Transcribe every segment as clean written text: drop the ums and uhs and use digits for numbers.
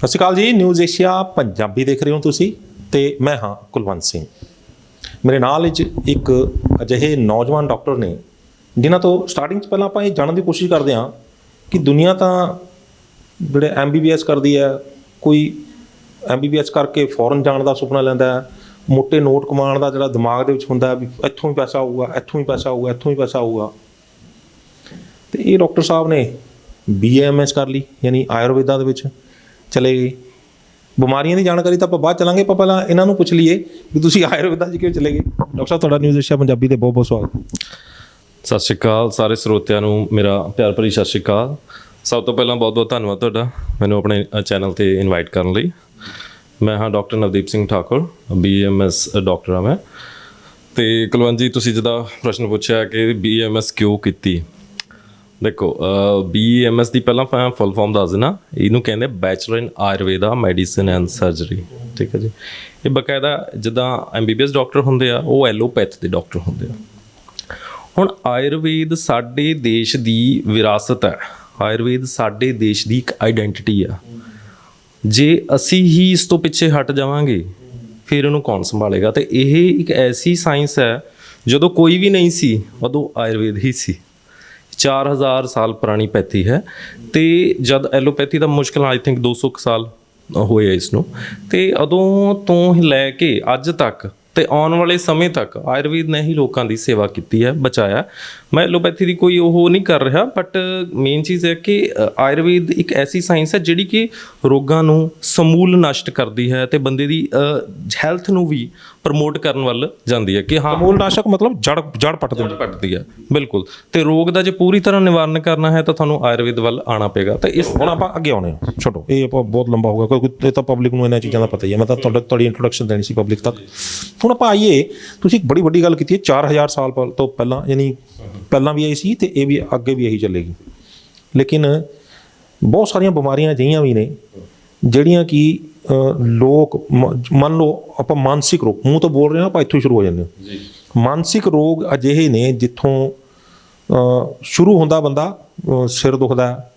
ਸਤਿ ਸ਼੍ਰੀ ਅਕਾਲ ਜੀ। News Asia Punjabi ਦੇਖ ਰਹੇ ਹੋ ਤੁਸੀਂ ਤੇ ਮੈਂ ਹਾਂ ਕੁਲਵੰਤ ਸਿੰਘ। ਮੇਰੇ ਨਾਲ ਇੱਕ ਅਜਿਹੇ ਨੌਜਵਾਨ ਡਾਕਟਰ ਨੇ ਜਿਨ੍ਹਾਂ ਤੋਂ ਸਟਾਰਟਿੰਗ 'ਚ ਪਹਿਲਾਂ ਆਪਾਂ ਇਹ ਜਾਣਨ ਦੀ ਕੋਸ਼ਿਸ਼ ਕਰਦੇ ਹਾਂ ਕਿ ਦੁਨੀਆ ਤਾਂ ਜਿਹੜੇ MBBS ਕਰਦੀ ਹੈ, ਕੋਈ MBBS ਕਰਕੇ ਫੋਰਨ ਜਾਣ ਦਾ ਸੁਪਨਾ ਲੈਂਦਾ ਹੈ, ਮੋਟੇ ਨੋਟ ਕਮਾਉਣ ਦਾ ਜਿਹੜਾ ਦਿਮਾਗ ਦੇ ਵਿੱਚ ਹੁੰਦਾ ਵੀ ਇੱਥੋਂ ਵੀ ਪੈਸਾ ਆਊਗਾ, ਇੱਥੋਂ ਵੀ ਪੈਸਾ ਆਊਗਾ, ਇੱਥੋਂ ਵੀ ਪੈਸਾ ਆਊਗਾ। ਅਤੇ ਇਹ ਡਾਕਟਰ ਸਾਹਿਬ ਨੇ BAMS ਕਰ ਲਈ, ਯਾਨੀ ਆਯੁਰਵੇਦਾ ਦੇ ਵਿੱਚ ਚਲੇ ਗਏ। ਬਿਮਾਰੀਆਂ ਦੀ ਜਾਣਕਾਰੀ ਤਾਂ ਆਪਾਂ ਬਾਅਦ ਚਲਾਂਗੇ, ਆਪਾਂ ਪਹਿਲਾਂ ਇਹਨਾਂ ਨੂੰ ਪੁੱਛ ਲਈਏ ਵੀ ਤੁਸੀਂ ਆਯੁਰਵੇਦਾ 'ਚ ਕਿਉਂ ਚਲੇ ਗਏ। ਡਾਕਟਰ ਸਾਹਿਬ ਤੁਹਾਡਾ ਨਿਊਜ਼ ਏਸ਼ੀਆ ਪੰਜਾਬੀ ਦੇ ਬਹੁਤ ਬਹੁਤ ਸਵਾਗਤ। ਸਤਿ ਸ਼੍ਰੀ ਅਕਾਲ ਸਾਰੇ ਸਰੋਤਿਆਂ ਨੂੰ, ਮੇਰਾ ਪਿਆਰ ਭਰੀ ਸਤਿ ਸ਼੍ਰੀ ਅਕਾਲ। ਸਭ ਤੋਂ ਪਹਿਲਾਂ ਬਹੁਤ ਬਹੁਤ ਧੰਨਵਾਦ ਤੁਹਾਡਾ ਮੈਨੂੰ ਆਪਣੇ ਚੈਨਲ 'ਤੇ ਇਨਵਾਈਟ ਕਰਨ ਲਈ। ਮੈਂ ਹਾਂ doctor Navdeep Singh Thakur, BAMS doctor ਹਾਂ ਮੈਂ। ਅਤੇ ਕੁਲਵੰਤ ਜੀ, ਤੁਸੀਂ ਜਿੱਦਾਂ ਪ੍ਰਸ਼ਨ ਪੁੱਛਿਆ ਕਿ BAMS ਕਿਉਂ ਕੀਤੀ, ਦੇਖੋ BAMS ਦੀ ਪਹਿਲਾਂ ਮੈਂ ਫੁੱਲ ਫਾਰਮ ਦੱਸ ਦੇਣਾ। ਇਹਨੂੰ ਕਹਿੰਦੇ bachelor in Ayurveda medicine and surgery, ਠੀਕ ਹੈ ਜੀ। ਇਹ ਬਕਾਇਦਾ ਜਿੱਦਾਂ MBBS ਡਾਕਟਰ ਹੁੰਦੇ ਆ, ਉਹ ਐਲੋਪੈਥ ਦੇ ਡਾਕਟਰ ਹੁੰਦੇ ਆ। ਹੁਣ ਆਯੁਰਵੇਦ ਸਾਡੇ ਦੇਸ਼ ਦੀ ਵਿਰਾਸਤ ਹੈ, ਆਯੁਰਵੇਦ ਸਾਡੇ ਦੇਸ਼ ਦੀ ਇੱਕ ਆਈਡੈਂਟੀਟੀ ਆ। ਜੇ ਅਸੀਂ ਹੀ ਇਸ ਤੋਂ ਪਿੱਛੇ ਹਟ ਜਾਵਾਂਗੇ ਫਿਰ ਇਹਨੂੰ ਕੌਣ ਸੰਭਾਲੇਗਾ। ਅਤੇ ਇਹ ਇੱਕ ਐਸੀ ਸਾਇੰਸ ਹੈ, ਜਦੋਂ ਕੋਈ ਵੀ ਨਹੀਂ ਸੀ ਉਦੋਂ ਆਯੁਰਵੇਦ ਹੀ ਸੀ। 4000 ਸਾਲ ਪੁਰਾਣੀ ਪੈਥੀ ਹੈ। ਅਤੇ ਜਦ ਐਲੋਪੈਥੀ ਦਾ ਮੁਸ਼ਕਿਲ ਆਈ ਥਿੰਕ 200 ਸਾਲ ਹੋਏ ਇਸ ਨੂੰ, ਅਤੇ ਉਦੋਂ ਤੋਂ ਲੈ ਕੇ ਅੱਜ ਤੱਕ ਅਤੇ ਆਉਣ ਵਾਲੇ ਸਮੇਂ ਤੱਕ ਆਯੁਰਵੇਦ ਨੇ ਹੀ ਲੋਕਾਂ ਦੀ ਸੇਵਾ ਕੀਤੀ ਹੈ, ਬਚਾਇਆ। ਮੈਂ ਐਲੋਪੈਥੀ ਦੀ ਕੋਈ ਉਹ ਨਹੀਂ ਕਰ ਰਿਹਾ, ਬਟ ਮੇਨ ਚੀਜ਼ ਹੈ ਕਿ ਆਯੁਰਵੇਦ ਇੱਕ ਐਸੀ ਸਾਇੰਸ ਹੈ ਜਿਹੜੀ ਕਿ ਰੋਗਾਂ ਨੂੰ ਸਮੂਲ ਨਸ਼ਟ ਕਰਦੀ ਹੈ ਅਤੇ ਬੰਦੇ ਦੀ ਹੈਲਥ ਨੂੰ ਵੀ ਪ੍ਰਮੋਟ ਕਰਨ ਵੱਲ ਜਾਂਦੀ ਹੈ। ਕਿ ਹਾਂ, ਸਮੂਲ ਨਾਸ਼ਕ ਮਤਲਬ ਜੜ ਪੱਟਦੀ ਹੈ, ਬਿਲਕੁਲ। ਅਤੇ ਰੋਗ ਦਾ ਜੇ ਪੂਰੀ ਤਰ੍ਹਾਂ ਨਿਵਾਰਨ ਕਰਨਾ ਹੈ ਤਾਂ ਤੁਹਾਨੂੰ ਆਯੁਰਵੇਦ ਵੱਲ ਆਉਣਾ ਪਏਗਾ। ਤਾਂ ਇਸ ਹੁਣ ਆਪਾਂ ਅੱਗੇ ਆਉਣੇ ਹਾਂ, ਛੋਟੋ ਇਹ ਆਪਾਂ ਬਹੁਤ ਲੰਬਾ ਹੋਊਗਾ ਕਿਉਂਕਿ ਇਹ ਤਾਂ ਪਬਲਿਕ ਨੂੰ ਇਹਨਾਂ ਚੀਜ਼ਾਂ ਦਾ ਪਤਾ ਹੀ ਹੈ। ਮੈਂ ਤਾਂ ਤੁਹਾਡੀ ਇੰਟਰੋਡਕਸ਼ਨ ਦੇਣੀ ਸੀ ਪਬਲਿਕ ਤੱਕ। ਹੁਣ ਆਪਾਂ ਆਈਏ, ਤੁਸੀਂ ਇੱਕ ਬੜੀ ਵੱਡੀ ਗੱਲ ਕੀਤੀ ਹੈ, 4000 ਸਾਲ ਤੋਂ ਪਹਿਲਾਂ, ਯਾਨੀ ਪਹਿਲਾਂ ਵੀ ਆਈ ਸੀ ਅਤੇ ਇਹ ਵੀ ਅੱਗੇ ਵੀ ਇਹੀ ਚੱਲੇਗੀ। ਲੇਕਿਨ ਬਹੁਤ ਸਾਰੀਆਂ ਬਿਮਾਰੀਆਂ ਅਜਿਹੀਆਂ ਵੀ ਨੇ ਜਿਹੜੀਆਂ ਕਿ ਲੋਕ ਮੰਨ ਲਓ ਆਪਾਂ ਮਾਨਸਿਕ ਰੋਗ, ਮੂੰਹ ਤੋਂ ਬੋਲ ਰਹੇ ਹਾਂ ਆਪਾਂ, ਇੱਥੋਂ ਸ਼ੁਰੂ ਹੋ ਜਾਂਦੇ ਹਾਂ। ਮਾਨਸਿਕ ਰੋਗ ਅਜਿਹੇ ਨੇ ਜਿੱਥੋਂ ਸ਼ੁਰੂ ਹੁੰਦਾ ਬੰਦਾ ਸਿਰ ਦੁਖਦਾ,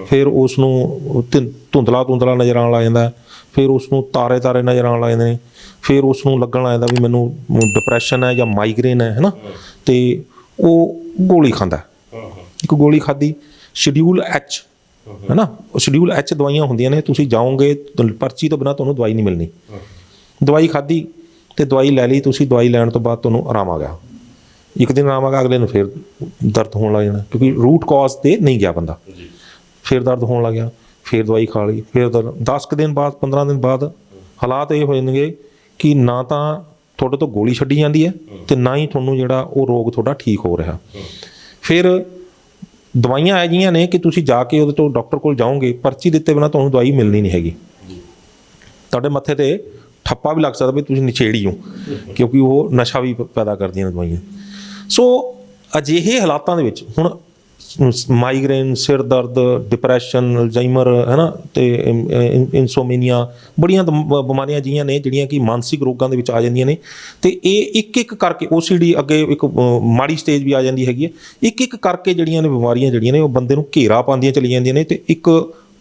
ਫਿਰ ਉਸ ਨੂੰ ਧੁੰਦਲਾ ਨਜ਼ਰ ਆਉਣ ਲੱਗ ਜਾਂਦਾ, ਫਿਰ ਉਸ ਨੂੰ ਤਾਰੇ ਨਜ਼ਰ ਆਉਣ ਲੱਗ ਜਾਂਦੇ ਨੇ, ਫਿਰ ਉਸ ਨੂੰ ਲੱਗਣ ਲੱਗ ਜਾਂਦਾ ਵੀ ਮੈਨੂੰ ਡਿਪਰੈਸ਼ਨ ਹੈ ਜਾਂ ਮਾਈਗ੍ਰੇਨ ਹੈ ਨਾ। ਅਤੇ ਉਹ ਗੋਲੀ ਖਾਂਦਾ, ਇੱਕ ਗੋਲੀ ਖਾਧੀ ਸ਼ਡਿਊਲ H ਹੈ ਨਾ। ਉਹ ਸ਼ਡਿਊਲ H ਦਵਾਈਆਂ ਹੁੰਦੀਆਂ ਨੇ, ਤੁਸੀਂ ਜਾਓਗੇ ਪਰਚੀ ਤੋਂ ਬਿਨਾਂ ਤੁਹਾਨੂੰ ਦਵਾਈ ਨਹੀਂ ਮਿਲਣੀ। ਦਵਾਈ ਖਾਧੀ ਅਤੇ ਦਵਾਈ ਲੈ ਲਈ ਤੁਸੀਂ, ਦਵਾਈ ਲੈਣ ਤੋਂ ਬਾਅਦ ਤੁਹਾਨੂੰ ਆਰਾਮ ਆ ਗਿਆ, ਇੱਕ ਦਿਨ ਆਰਾਮ ਆ ਗਿਆ, ਅਗਲੇ ਨੂੰ ਫਿਰ ਦਰਦ ਹੋਣ ਲੱਗ ਜਾਣਾ ਕਿਉਂਕਿ ਰੂਟ ਕਾਜ਼ 'ਤੇ ਨਹੀਂ ਗਿਆ ਬੰਦਾ। ਫਿਰ ਦਰਦ ਹੋਣ ਲੱਗ ਗਿਆ, ਫਿਰ ਦਵਾਈ ਖਾ ਲਈ, ਫਿਰ 10 ਕੁ ਦਿਨ ਬਾਅਦ 15 ਦਿਨ ਬਾਅਦ ਹਾਲਾਤ ਇਹ ਹੋ ਜਾਣਗੇ ਕਿ ਨਾ ਤਾਂ ਤੁਹਾਡੇ ਤੋਂ ਗੋਲੀ ਛੱਡੀ ਜਾਂਦੀ ਹੈ ਅਤੇ ਨਾ ਹੀ ਤੁਹਾਨੂੰ ਜਿਹੜਾ ਉਹ ਰੋਗ ਤੁਹਾਡਾ ਠੀਕ ਹੋ ਰਿਹਾ। ਫਿਰ ਦਵਾਈਆਂ ਇਹੋ ਜਿਹੀਆਂ ਨੇ ਕਿ ਤੁਸੀਂ ਜਾ ਕੇ ਉਹਦੇ ਤੋਂ ਡਾਕਟਰ ਕੋਲ ਜਾਓਗੇ, ਪਰਚੀ ਦਿੱਤੇ ਬਿਨਾਂ ਤੁਹਾਨੂੰ ਦਵਾਈ ਮਿਲਣੀ ਨਹੀਂ ਹੈਗੀ। ਤੁਹਾਡੇ ਮੱਥੇ 'ਤੇ ਠੱਪਾ ਵੀ ਲੱਗ ਸਕਦਾ ਵੀ ਤੁਸੀਂ ਨਸ਼ੇੜੀ ਹੋ, ਕਿਉਂਕਿ ਉਹ ਨਸ਼ਾ ਵੀ ਪੈਦਾ ਕਰਦੀਆਂ ਨੇ ਦਵਾਈਆਂ। ਸੋ ਅਜਿਹੇ ਹਾਲਾਤਾਂ ਦੇ ਵਿੱਚ ਹੁਣ ਮਾਈਗ੍ਰੇਨ, ਸਿਰ ਦਰਦ, ਡਿਪਰੈਸ਼ਨ, ਅਲਜ਼ਾਈਮਰ ਹੈ ਨਾ, ਅਤੇ ਇਨਸੋਮੀਨੀਆ, ਬੜੀਆਂ ਬਿਮਾਰੀਆਂ ਅਜਿਹੀਆਂ ਨੇ ਜਿਹੜੀਆਂ ਕਿ ਮਾਨਸਿਕ ਰੋਗਾਂ ਦੇ ਵਿੱਚ ਆ ਜਾਂਦੀਆਂ ਨੇ। ਅਤੇ ਇਹ ਇੱਕ ਇੱਕ ਕਰਕੇ OCD ਅੱਗੇ ਇੱਕ ਮਾੜੀ ਸਟੇਜ ਵੀ ਆ ਜਾਂਦੀ ਹੈਗੀ ਹੈ। ਇੱਕ ਇੱਕ ਕਰਕੇ ਜਿਹੜੀਆਂ ਨੇ ਬਿਮਾਰੀਆਂ ਜਿਹੜੀਆਂ ਨੇ ਉਹ ਬੰਦੇ ਨੂੰ ਘੇਰਾ ਪਾਉਂਦੀਆਂ ਚਲੀ ਜਾਂਦੀਆਂ ਨੇ ਅਤੇ ਇੱਕ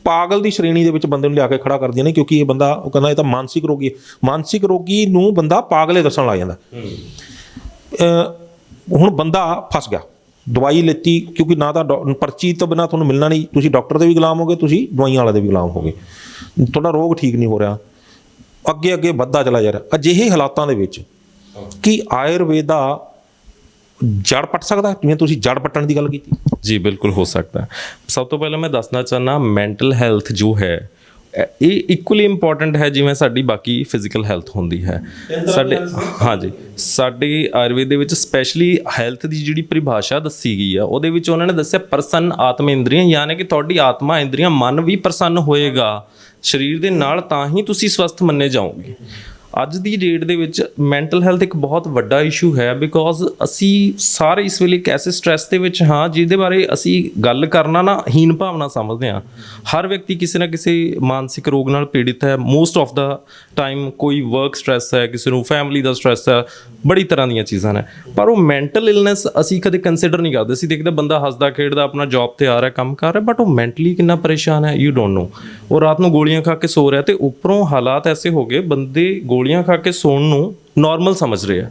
ਪਾਗਲ ਦੀ ਸ਼੍ਰੇਣੀ ਦੇ ਵਿੱਚ ਬੰਦੇ ਨੂੰ ਲਿਆ ਕੇ ਖੜਾ ਕਰਦੀਆਂ ਨੇ, ਕਿਉਂਕਿ ਇਹ ਬੰਦਾ, ਉਹ ਕਹਿੰਦਾ ਇਹ ਤਾਂ ਮਾਨਸਿਕ ਰੋਗੀ ਹੈ। ਮਾਨਸਿਕ ਰੋਗੀ ਨੂੰ ਬੰਦਾ ਪਾਗਲੇ ਦੱਸਣ ਲੱਗ ਜਾਂਦਾ। ਹੁਣ ਬੰਦਾ ਫਸ ਗਿਆ, ਦਵਾਈ ਲਿੱਤੀ, ਕਿਉਂਕਿ ਨਾ ਤਾਂ ਪਰਚੀ ਤੋਂ ਬਿਨਾਂ ਤੁਹਾਨੂੰ ਮਿਲਣਾ ਨਹੀਂ, ਤੁਸੀਂ ਡਾਕਟਰ ਦੇ ਵੀ ਗੁਲਾਮ ਹੋ ਗਏ, ਤੁਸੀਂ ਦਵਾਈਆਂ ਵਾਲੇ ਦੇ ਵੀ ਗੁਲਾਮ ਹੋ ਗਏ, ਤੁਹਾਡਾ ਰੋਗ ਠੀਕ ਨਹੀਂ ਹੋ ਰਿਹਾ, ਅੱਗੇ ਵੱਧਦਾ ਚਲਾ ਜਾ ਰਿਹਾ। ਅਜਿਹੇ ਹਾਲਾਤਾਂ ਦੇ ਵਿੱਚ ਕੀ ਆਯੁਰਵੇਦਾ ਜੜ ਪੱਟ ਸਕਦਾ, ਜਿਵੇਂ ਤੁਸੀਂ ਜੜ ਪੱਟਣ ਦੀ ਗੱਲ ਕੀਤੀ? ਜੀ ਬਿਲਕੁਲ ਹੋ ਸਕਦਾ। ਸਭ ਤੋਂ ਪਹਿਲਾਂ ਮੈਂ ਦੱਸਣਾ ਚਾਹੁੰਦਾ, ਮੈਂਟਲ ਹੈਲਥ ਜੋ ਹੈ ਇਹ ਇਕੁਅਲੀ ਇੰਪੋਰਟੈਂਟ ਹੈ ਜਿਵੇਂ ਸਾਡੀ ਬਾਕੀ ਫਿਜ਼ੀਕਲ ਹੈਲਥ ਹੁੰਦੀ ਹੈ ਸਾਡੇ। ਹਾਂਜੀ, ਸਾਡੇ ਆਯੁਰਵੇਦ ਦੇ ਵਿੱਚ ਸਪੈਸ਼ਲੀ ਹੈਲਥ ਦੀ ਜਿਹੜੀ ਪਰਿਭਾਸ਼ਾ ਦੱਸੀ ਗਈ ਆ, ਉਹਦੇ ਵਿੱਚ ਉਹਨਾਂ ਨੇ ਦੱਸਿਆ ਪ੍ਰਸੰਨ ਆਤਮ ਇੰਦਰੀਆਂ, ਯਾਨੀ ਕਿ ਤੁਹਾਡੀ ਆਤਮਾ ਇੰਦਰੀਆਂ, ਮਨ ਵੀ ਪ੍ਰਸੰਨ ਹੋਏਗਾ ਸਰੀਰ ਦੇ ਨਾਲ, ਤਾਂ ਹੀ ਤੁਸੀਂ ਸਵਸਥ ਮੰਨੇ ਜਾਓਗੇ। ਅੱਜ ਦੀ ਡੇਟ ਦੇ ਵਿੱਚ ਮੈਂਟਲ ਹੈਲਥ ਇੱਕ ਬਹੁਤ ਵੱਡਾ ਇਸ਼ੂ ਹੈ, ਬਿਕੋਜ਼ ਅਸੀਂ ਸਾਰੇ ਇਸ ਵੇਲੇ ਇੱਕ ਐਸੇ ਸਟ੍ਰੈਸ ਦੇ ਵਿੱਚ ਹਾਂ ਜਿਹਦੇ ਬਾਰੇ ਅਸੀਂ ਗੱਲ ਕਰਨਾ ਨਾ ਹੀਨ ਭਾਵਨਾ ਸਮਝਦੇ ਹਾਂ। ਹਰ ਵਿਅਕਤੀ ਕਿਸੇ ਨਾ ਕਿਸੇ ਮਾਨਸਿਕ ਰੋਗ ਨਾਲ ਪੀੜਿਤ ਹੈ। ਮੋਸਟ ਆਫ ਦਾ ਟਾਈਮ ਕੋਈ ਵਰਕ ਸਟ੍ਰੈਸ ਹੈ, ਕਿਸੇ ਨੂੰ ਫੈਮਿਲੀ ਦਾ ਸਟ੍ਰੈਸ ਹੈ, ਬੜੀ ਤਰ੍ਹਾਂ ਦੀਆਂ ਚੀਜ਼ਾਂ ਨੇ। ਪਰ ਉਹ ਮੈਂਟਲ ਇਲਨੈਸ ਅਸੀਂ ਕਦੇ ਕੰਸੀਡਰ ਨਹੀਂ ਕਰਦੇ। ਅਸੀਂ ਦੇਖਦੇ ਬੰਦਾ ਹੱਸਦਾ ਖੇਡਦਾ ਆਪਣਾ ਜੌਬ ਤੇ ਆ ਰਿਹਾ, ਕੰਮ ਕਰ ਰਿਹਾ, ਬਟ ਉਹ ਮੈਂਟਲੀ ਕਿੰਨਾ ਪਰੇਸ਼ਾਨ ਹੈ, ਯੂ ਡੋਂਟ ਨੋ। ਉਹ ਰਾਤ ਨੂੰ ਗੋਲੀਆਂ ਖਾ ਕੇ ਸੋ ਰਿਹਾ ਤੇ ਉੱਪਰੋਂ ਹਾਲਾਤ ਐਸੇ ਹੋ ਗਏ ਬੰਦੇ ਗੋਲੀਆਂ ਖਾ ਕੇ ਸੌਣ ਨੂੰ ਨਾਰਮਲ ਸਮਝ ਰਹੇ ਆ।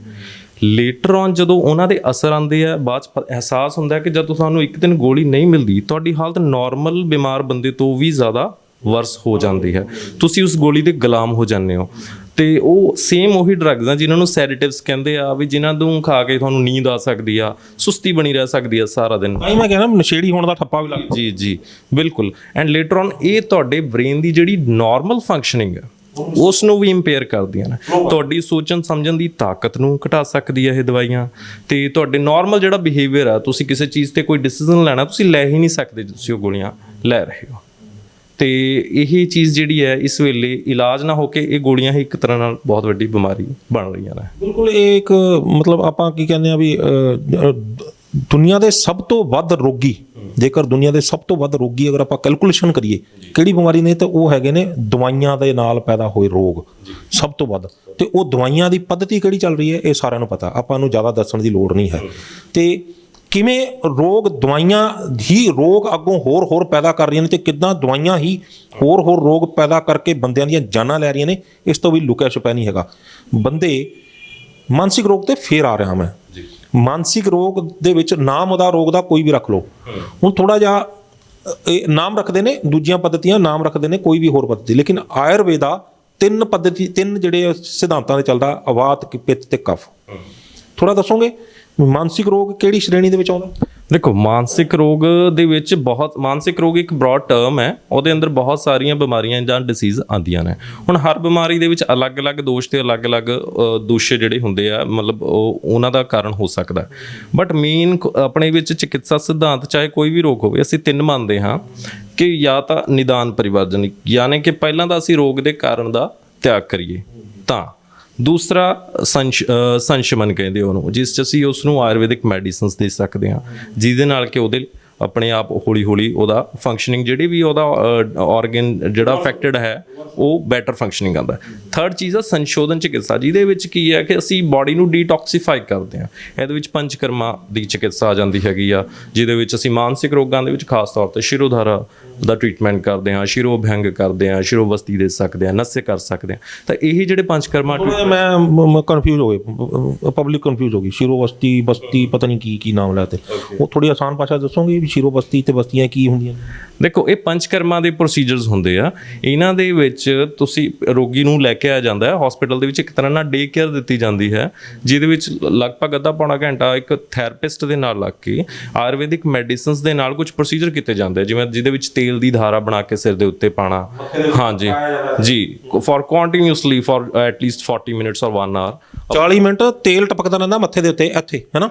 ਲੇਟਰ ਔਨ ਜਦੋਂ ਉਹਨਾਂ ਦੇ ਅਸਰ ਆਉਂਦੇ ਆ, ਬਾਅਦ 'ਚ ਅਹਿਸਾਸ ਹੁੰਦਾ ਕਿ ਜਦੋਂ ਤੁਹਾਨੂੰ ਇੱਕ ਦਿਨ ਗੋਲੀ ਨਹੀਂ ਮਿਲਦੀ, ਤੁਹਾਡੀ ਹਾਲਤ ਨਾਰਮਲ ਬਿਮਾਰ ਬੰਦੇ ਤੋਂ ਵੀ ਜ਼ਿਆਦਾ ਵਰਸ ਹੋ ਜਾਂਦੀ ਹੈ। ਤੁਸੀਂ ਉਸ ਗੋਲੀ ਦੇ ਗੁਲਾਮ ਹੋ ਜਾਂਦੇ ਹੋ। ਤੇ ਉਹ ਸੇਮ ਉਹੀ ਡਰੱਗਸ ਆ ਜਿਨ੍ਹਾਂ ਨੂੰ ਸੈਡੇਟਿਵਸ ਕਹਿੰਦੇ ਆ, ਵੀ ਜਿਨ੍ਹਾਂ ਨੂੰ ਖਾ ਕੇ ਤੁਹਾਨੂੰ ਨੀਂਦ ਆ ਸਕਦੀ ਆ, ਸੁਸਤੀ ਬਣੀ ਰਹਿ ਸਕਦੀ ਆ ਸਾਰਾ ਦਿਨ। ਤਾਂ ਹੀ ਮੈਂ ਕਹਿੰਦਾ ਨਸ਼ੇੜੀ ਹੋਣ ਦਾ ਠੱਪਾ ਵੀ ਲੱਗਦਾ। ਜੀ ਜੀ ਬਿਲਕੁਲ। ਐਂਡ ਲੇਟਰ ਔਨ ਇਹ ਤੁਹਾਡੇ ਬ੍ਰੇਨ ਦੀ ਜਿਹੜੀ ਨਾਰਮਲ ਫੰਕਸ਼ਨਿੰਗ ਹੈ ਉਸ ਨੂੰ ਵੀ ਇੰਪੇਅਰ ਕਰਦੀਆਂ ਨੇ। ਤੁਹਾਡੀ ਸੋਚਣ ਸਮਝਣ ਦੀ ਤਾਕਤ ਨੂੰ ਘਟਾ ਸਕਦੀ ਹੈ ਇਹ ਦਵਾਈਆਂ। ਤੇ ਤੁਹਾਡੇ ਨਾਰਮਲ ਜਿਹੜਾ ਬਿਹੇਵੀਅਰ ਆ, ਤੁਸੀਂ ਕਿਸੇ ਚੀਜ਼ ਤੇ ਕੋਈ ਡਿਸੀਜਨ ਲੈਣਾ ਤੁਸੀਂ ਲੈ ਹੀ ਨਹੀਂ ਸਕਦੇ ਜੇ ਤੁਸੀਂ ਉਹ ਗੋਲੀਆਂ ਲੈ ਰਹੇ ਹੋ। ਤੇ ਇਹ ਚੀਜ਼ ਜਿਹੜੀ ਹੈ ਇਸ ਵੇਲੇ ਇਲਾਜ ਨਾ ਹੋ ਕੇ ਇਹ ਗੋਲੀਆਂ ਹੀ ਇੱਕ ਤਰ੍ਹਾਂ ਨਾਲ ਬਹੁਤ ਵੱਡੀ ਬਿਮਾਰੀ ਬਣ ਰਹੀਆਂ ਨੇ। ਬਿਲਕੁਲ ਇਹ ਇੱਕ ਮਤਲਬ ਆਪਾਂ ਕੀ ਕਹਿੰਦੇ ਆ ਵੀ ਦੁਨੀਆ ਦੇ ਸਭ ਤੋਂ ਵੱਧ ਰੋਗੀ, ਜੇਕਰ ਦੁਨੀਆ ਦੇ ਸਭ ਤੋਂ ਵੱਧ ਰੋਗੀ ਅਗਰ ਆਪਾਂ ਕੈਲਕੂਲੇਸ਼ਨ ਕਰੀਏ ਕਿਹੜੀ ਬਿਮਾਰੀ ਨੇ, ਤਾਂ ਉਹ ਹੈਗੇ ਨੇ ਦਵਾਈਆਂ ਦੇ ਨਾਲ ਪੈਦਾ ਹੋਏ ਰੋਗ ਸਭ ਤੋਂ ਵੱਧ। ਤੇ ਉਹ ਦਵਾਈਆਂ ਦੀ ਪੱਧਤੀ ਕਿਹੜੀ ਚੱਲ ਰਹੀ ਹੈ ਇਹ ਸਾਰਿਆਂ ਨੂੰ ਪਤਾ, ਆਪਾਂ ਨੂੰ ਜ਼ਿਆਦਾ ਦੱਸਣ ਦੀ ਲੋੜ ਨਹੀਂ ਹੈ। ਤੇ ਕਿਵੇਂ ਰੋਗ ਦਵਾਈਆਂ ਹੀ ਰੋਗ ਅੱਗੋਂ ਹੋਰ ਪੈਦਾ ਕਰ ਰਹੀਆਂ ਨੇ, ਤੇ ਕਿੱਦਾਂ ਦਵਾਈਆਂ ਹੀ ਹੋਰ ਰੋਗ ਪੈਦਾ ਕਰਕੇ ਬੰਦਿਆਂ ਦੀਆਂ ਜਾਨਾਂ ਲੈ ਰਹੀਆਂ ਨੇ, ਇਸ ਤੋਂ ਵੀ ਲੁਕਿਆ ਛੁਪਿਆ ਨਹੀਂ ਹੈਗਾ। ਬੰਦੇ ਮਾਨਸਿਕ ਰੋਗ ਤੇ ਫੇਰ ਆ ਰਿਹਾ ਮੈਂ। ਮਾਨਸਿਕ ਰੋਗ ਦੇ ਵਿੱਚ ਨਾਮ ਉਹਦਾ ਰੋਗ ਦਾ ਕੋਈ ਵੀ ਰੱਖ ਲਓ। ਹੁਣ ਥੋੜਾ ਜਿਹਾ ਇਹ ਨਾਮ ਰੱਖਦੇ ਨੇ, ਦੂਜੀਆਂ ਪੱਧਤੀਆਂ ਨਾਮ ਰੱਖਦੇ ਨੇ ਕੋਈ ਵੀ ਹੋਰ ਪੱਧਤੀ, ਲੇਕਿਨ ਆਯੁਰਵੇਦਾ ਤਿੰਨ ਜਿਹੜੇ ਸਿਧਾਂਤਾਂ ਦੇ ਚੱਲਦਾ, ਵਾਤ, ਪਿੱਤ ਤੇ ਕਫ। ਥੋੜਾ ਦੱਸੋਗੇ ਮਾਨਸਿਕ ਰੋਗ ਕਿਹੜੀ ਸ਼੍ਰੇਣੀ ਦੇ ਵਿੱਚ ਆਉਂਦਾ? ਦੇਖੋ ਮਾਨਸਿਕ ਰੋਗ ਦੇ ਵਿੱਚ ਮਾਨਸਿਕ ਰੋਗ ਇੱਕ ਬ੍ਰੌਡ ਟਰਮ ਹੈ, ਉਹਦੇ ਅੰਦਰ ਬਹੁਤ ਸਾਰੀਆਂ ਬਿਮਾਰੀਆਂ ਜਾਂ ਡਿਸੀਜ਼ ਆਉਂਦੀਆਂ ਨੇ। ਹੁਣ ਹਰ ਬਿਮਾਰੀ ਦੇ ਵਿੱਚ ਅਲੱਗ-ਅਲੱਗ ਦੋਸ਼ ਤੇ ਅਲੱਗ-ਅਲੱਗ ਦੋਸ਼ ਜਿਹੜੇ ਹੁੰਦੇ ਆ, ਮਤਲਬ ਉਹਨਾਂ ਦਾ ਕਾਰਨ ਹੋ ਸਕਦਾ। ਬਟ ਮੇਨ ਆਪਣੇ ਵਿੱਚ ਚਿਕਿਤਸਾ ਸਿਧਾਂਤ ਚਾਹੇ ਕੋਈ ਵੀ ਰੋਗ ਹੋਵੇ, ਅਸੀਂ ਤਿੰਨ ਮੰਨਦੇ ਹਾਂ ਕਿ ਜਾਂ ਤਾਂ ਨਿਦਾਨ ਪਰਿਵਰਜਨ, ਯਾਨੀ ਕਿ ਪਹਿਲਾਂ ਤਾਂ ਅਸੀਂ ਰੋਗ ਦੇ ਕਾਰਨ ਦਾ ਤਿਆਗ ਕਰੀਏ, ਤਾਂ ਦੂਸਰਾ ਸੰਸ਼ਮਨ ਕਹਿੰਦੇ ਉਹਨੂੰ, ਜਿਸ 'ਚ ਅਸੀਂ ਉਸ ਨੂੰ ਆਯੁਰਵੈਦਿਕ ਮੈਡੀਸਿਨਸ ਦੇ ਸਕਦੇ ਹਾਂ ਜਿਹਦੇ ਨਾਲ ਕਿ ਉਹਦੇ ਆਪਣੇ ਆਪ ਹੌਲੀ ਹੌਲੀ ਉਹਦਾ ਫੰਕਸ਼ਨਿੰਗ ਜਿਹੜੀ ਵੀ ਉਹਦਾ ਆਰਗਨ ਜਿਹੜਾ ਅਫੈਕਟਡ ਹੈ ਉਹ ਬੈਟਰ ਫੰਕਸ਼ਨਿੰਗ ਆਉਂਦਾ। ਥਰਡ ਚੀਜ਼ ਆ ਸੰਸ਼ੋਧਨ ਚਿਕਿਤਸਾ, ਜਿਹਦੇ ਵਿੱਚ ਕੀ ਹੈ ਕਿ ਅਸੀਂ ਬਾਡੀ ਨੂੰ ਡੀਟੌਕਸੀਫਾਈ ਕਰਦੇ ਹਾਂ। ਇਹਦੇ ਵਿੱਚ ਪੰਚਕਰਮਾ ਦੀ ਚਿਕਿਤਸਾ ਆ ਜਾਂਦੀ ਹੈਗੀ ਆ, ਜਿਹਦੇ ਵਿੱਚ ਅਸੀਂ ਮਾਨਸਿਕ ਰੋਗਾਂ ਦੇ ਵਿੱਚ ਖਾਸ ਤੌਰ ਤੇ ਸ਼ਿਰੋਧਾਰਾ ਦਾ ਟ੍ਰੀਟਮੈਂਟ ਕਰਦੇ ਹਾਂ, ਸ਼ਿਰੋ ਅਭਿਅੰਗ ਕਰਦੇ ਹਾਂ, ਸ਼ਿਰੋਵਸਤੀ ਦੇ ਸਕਦੇ ਹਾਂ, ਨਸਿਆ ਕਰ ਸਕਦੇ ਹਾਂ। ਤਾਂ ਇਹ ਜਿਹੜੇ ਪੰਚਕਰਮਾ ਮੈਂ ਕਨਫਿਊਜ਼ ਹੋ ਗਏ, ਪਬਲਿਕ ਕਨਫਿਊਜ਼ ਹੋ ਗਈ। ਸ਼ਿਰੋਵਸਤੀ ਬਸਤੀ ਪਤਾ ਨਹੀਂ ਕੀ ਨਾਮ ਲੈਤੇ, ਉਹ ਥੋੜੀ ਆਸਾਨ ਭਾਸ਼ਾ ਦੱਸੋਗੇ ਵੀ ਸ਼ਿਰੋਵਸਤੀ ਤੇ ਬਸਤੀਆਂ ਕੀ ਹੁੰਦੀਆਂ? ਦੇਖੋ ਇਹ ਪੰਚਕਰਮਾ ਦੇ ਪ੍ਰੋਸੀਜਰਸ ਹੁੰਦੇ ਆ। ਇਹਨਾਂ ਦੇ ਵਿੱਚ ਤੁਸੀਂ ਰੋਗੀ ਨੂੰ ਲੈ ਕੇ ਆ ਜਾਂਦਾ ਹੈ ਹਸਪੀਟਲ ਦੇ ਵਿੱਚ, ਇੱਕ ਤਰ੍ਹਾਂ ਨਾਲ ਡੇ ਕੇਅਰ ਦਿੱਤੀ ਜਾਂਦੀ ਹੈ, ਜਿਹਦੇ ਵਿੱਚ ਲਗਭਗ ਅੱਧਾ ਪੌਣਾ ਘੰਟਾ ਇੱਕ ਥੈਰੇਪਿਸਟ ਦੇ ਨਾਲ ਲੱਗ ਕੇ ਆਯੁਰਵੈਦਿਕ ਮੈਡੀਸਿਨਸ ਦੇ ਨਾਲ ਕੁਝ ਪ੍ਰੋਸੀਜਰ ਕੀਤੇ ਜਾਂਦੇ ਆ, ਜਿਵੇਂ ਜਿਹਦੇ ਵਿੱਚ ਤੇਲ ਦੀ ਧਾਰਾ ਬਣਾ ਕੇ ਸਿਰ ਦੇ ਉੱਤੇ ਪਾਣਾ। ਹਾਂਜੀ ਜੀ, for continuously for at least 40 minutes ਔਰ 1 ਆਵਰ 40 ਮਿੰਟ ਤੇਲ ਟਪਕਦਾ ਰਹਿੰਦਾ ਮੱਥੇ ਦੇ ਉੱਤੇ, ਇੱਥੇ ਹੈ ਨਾ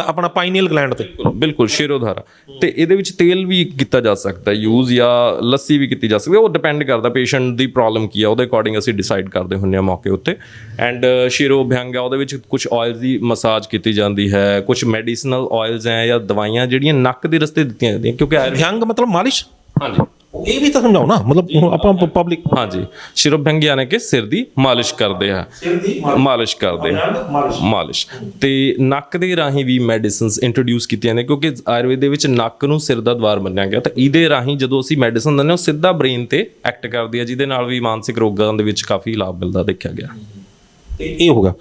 ਆਪਣਾ ਪਾਈਨੀਅਲ ਗਲੈਂਡ ਤੇ। ਬਿਲਕੁਲ ਸ਼ਿਰੋਧਾਰਾ। ਤੇ ਇਹਦੇ ਵਿੱਚ ਤੇਲ ਵੀ ਕੀਤਾ ਜਾ ਸਕਦਾ ਯੂਜ਼, ਜਾਂ ਲੱਸੀ ਵੀ ਕੀਤੀ ਜਾ ਸਕਦੀ ਹੈ, ਉਹ ਡਿਪੈਂਡ ਕਰਦਾ ਪੇਸ਼ੈਂਟ ਦੀ ਪ੍ਰੋਬਲਮ ਕੀ ਆ, ਉਹਦੇ ਅਕੋਰਡਿੰਗ ਅਸੀਂ ਡਿਸਾਈਡ ਕਰਦੇ ਹੁੰਦੇ ਹਾਂ ਮੌਕੇ ਉੱਤੇ। ਐਂਡ ਸ਼ਿਰੋ ਅਭਿਅੰਗ ਆ, ਉਹਦੇ ਵਿੱਚ ਕੁਝ ਆਇਲਸ ਦੀ ਮਸਾਜ ਕੀਤੀ ਜਾਂਦੀ ਹੈ, ਕੁਝ ਮੈਡੀਸਨਲ ਆਇਲਸ ਹੈ ਜਾਂ ਦਵਾਈਆਂ ਜਿਹੜੀਆਂ ਨੱਕ ਦੇ ਰਸਤੇ ਦਿੱਤੀਆਂ ਜਾਂਦੀਆਂ, ਕਿਉਂਕਿ ਅਭਿਅੰਗ ਮਤਲਬ ਮਾਲਿਸ਼। ਹਾਂਜੀ ਇਹ ਵੀ ਤਾਂ ਸਮਝਾਓ ਨਾ, ਮਤਲਬ ਆਪਾਂ ਪਬਲਿਕ। ਹਾਂਜੀ ਸ਼ਿਰੋ ਅਭਿਅੰਗ ਯਾਨੀ ਕਿ ਸਿਰ ਦੀ ਮਾਲਿਸ਼ ਕਰਦੇ ਆ, ਮਾਲਿਸ਼ ਕਰਦੇ ਆ, ਮਾਲਿਸ਼। ਤੇ ਨੱਕ ਦੇ ਰਾਹੀਂ ਵੀ ਮੈਡੀਸਿਨਸ ਇੰਟਰੋਡਿਊਸ ਕੀਤੀਆਂ ਨੇ, ਕਿਉਂਕਿ ਆਯੁਰਵੇਦ ਦੇ ਵਿੱਚ ਨੱਕ ਨੂੰ ਸਿਰ ਦਾ ਦਵਾਰ ਮੰਨਿਆ ਗਿਆ। ਤਾਂ ਇਹਦੇ ਰਾਹੀਂ ਜਦੋਂ ਅਸੀਂ ਮੈਡੀਸਨ ਦਿੰਦੇ ਹਾਂ ਉਹ ਸਿੱਧਾ ਬ੍ਰੇਨ ਤੇ ਐਕਟ ਕਰਦੀ ਹੈ, ਜਿਹਦੇ ਨਾਲ ਵੀ ਮਾਨਸਿਕ ਰੋਗਾਂ ਦੇ ਵਿੱਚ ਕਾਫੀ ਲਾਭ ਮਿਲਦਾ ਦੇਖਿਆ ਗਿਆ। ਇਹ ਹੋ ਗਿਆ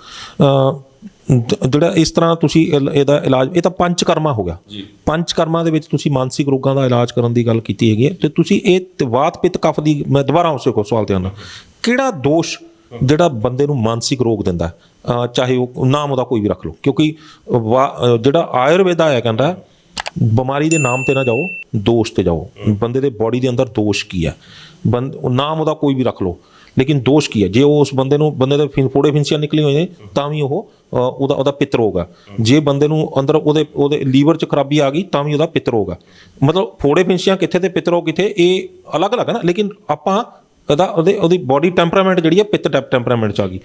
ਜਿਹੜਾ ਇਸ ਤਰ੍ਹਾਂ ਤੁਸੀਂ ਇਹਦਾ ਇਲਾਜ, ਇਹ ਤਾਂ ਪੰਚਕਰਮਾ ਹੋ ਗਿਆ। ਪੰਚਕਰਮਾ ਦੇ ਵਿੱਚ ਤੁਸੀਂ ਮਾਨਸਿਕ ਰੋਗਾਂ ਦਾ ਇਲਾਜ ਕਰਨ ਦੀ ਗੱਲ ਕੀਤੀ ਹੈਗੀ ਹੈ, ਤੇ ਤੁਸੀਂ ਇਹ ਵਾਤ ਪਿੱਤ ਕਫ ਦੀ, ਮੈਂ ਦੁਬਾਰਾ ਉਸੇ ਕੋ ਸਵਾਲ ਤੇ ਆਉਂਦਾ, ਕਿਹੜਾ ਦੋਸ਼ ਜਿਹੜਾ ਬੰਦੇ ਨੂੰ ਮਾਨਸਿਕ ਰੋਗ ਦਿੰਦਾ, ਚਾਹੇ ਉਹ ਨਾਮ ਉਹਦਾ ਕੋਈ ਵੀ ਰੱਖ ਲਓ, ਕਿਉਂਕਿ ਜਿਹੜਾ ਆਯੁਰਵੇਦਾ ਹੈ ਕਹਿੰਦਾ ਬਿਮਾਰੀ ਦੇ ਨਾਮ ਤੇ ਨਾ ਜਾਓ, ਦੋਸ਼ ਤੇ ਜਾਓ। ਬੰਦੇ ਦੇ ਬੋਡੀ ਦੇ ਅੰਦਰ ਦੋਸ਼ ਕੀ ਹੈ, ਨਾਮ ਉਹਦਾ ਕੋਈ ਵੀ ਰੱਖ ਲਓ, ਲੇਕਿਨ ਦੋਸ਼ ਕੀ ਹੈ। ਜੇ ਉਹ ਉਸ ਬੰਦੇ ਦੇ ਫੋੜੇ ਫਿੰਸੀਆਂ ਨਿਕਲੀ ਹੋਈ ਨੇ ਤਾਂ ਵੀ ਉਹਦਾ ਪਿੱਤ ਰੋਗ ਆ। ਜੇ ਬੰਦੇ ਨੂੰ ਅੰਦਰ ਉਹਦੇ ਲੀਵਰ 'ਚ ਖਰਾਬੀ ਆ ਗਈ ਤਾਂ ਵੀ ਉਹਦਾ ਪਿੱਤ ਰੋਗ ਆ। ਮਤਲਬ ਫੋੜੇ ਫਿੰਸੀਆਂ ਕਿੱਥੇ ਤੇ ਪਿੱਤ ਰੋਗ ਕਿੱਥੇ, ਇਹ ਅਲੱਗ-ਅਲੱਗ ਹੈ ਨਾ। ਲੇਕਿਨ ਆਪਾਂ ਉਹਦੀ ਬੋਡੀ ਟੈਂਪਰਾਮੈਂਟ ਜਿਹੜੀ ਹੈ ਪਿੱਤ ਟੈਂਪਰਾਮੈਂਟ 'ਚ ਆ ਗਈ।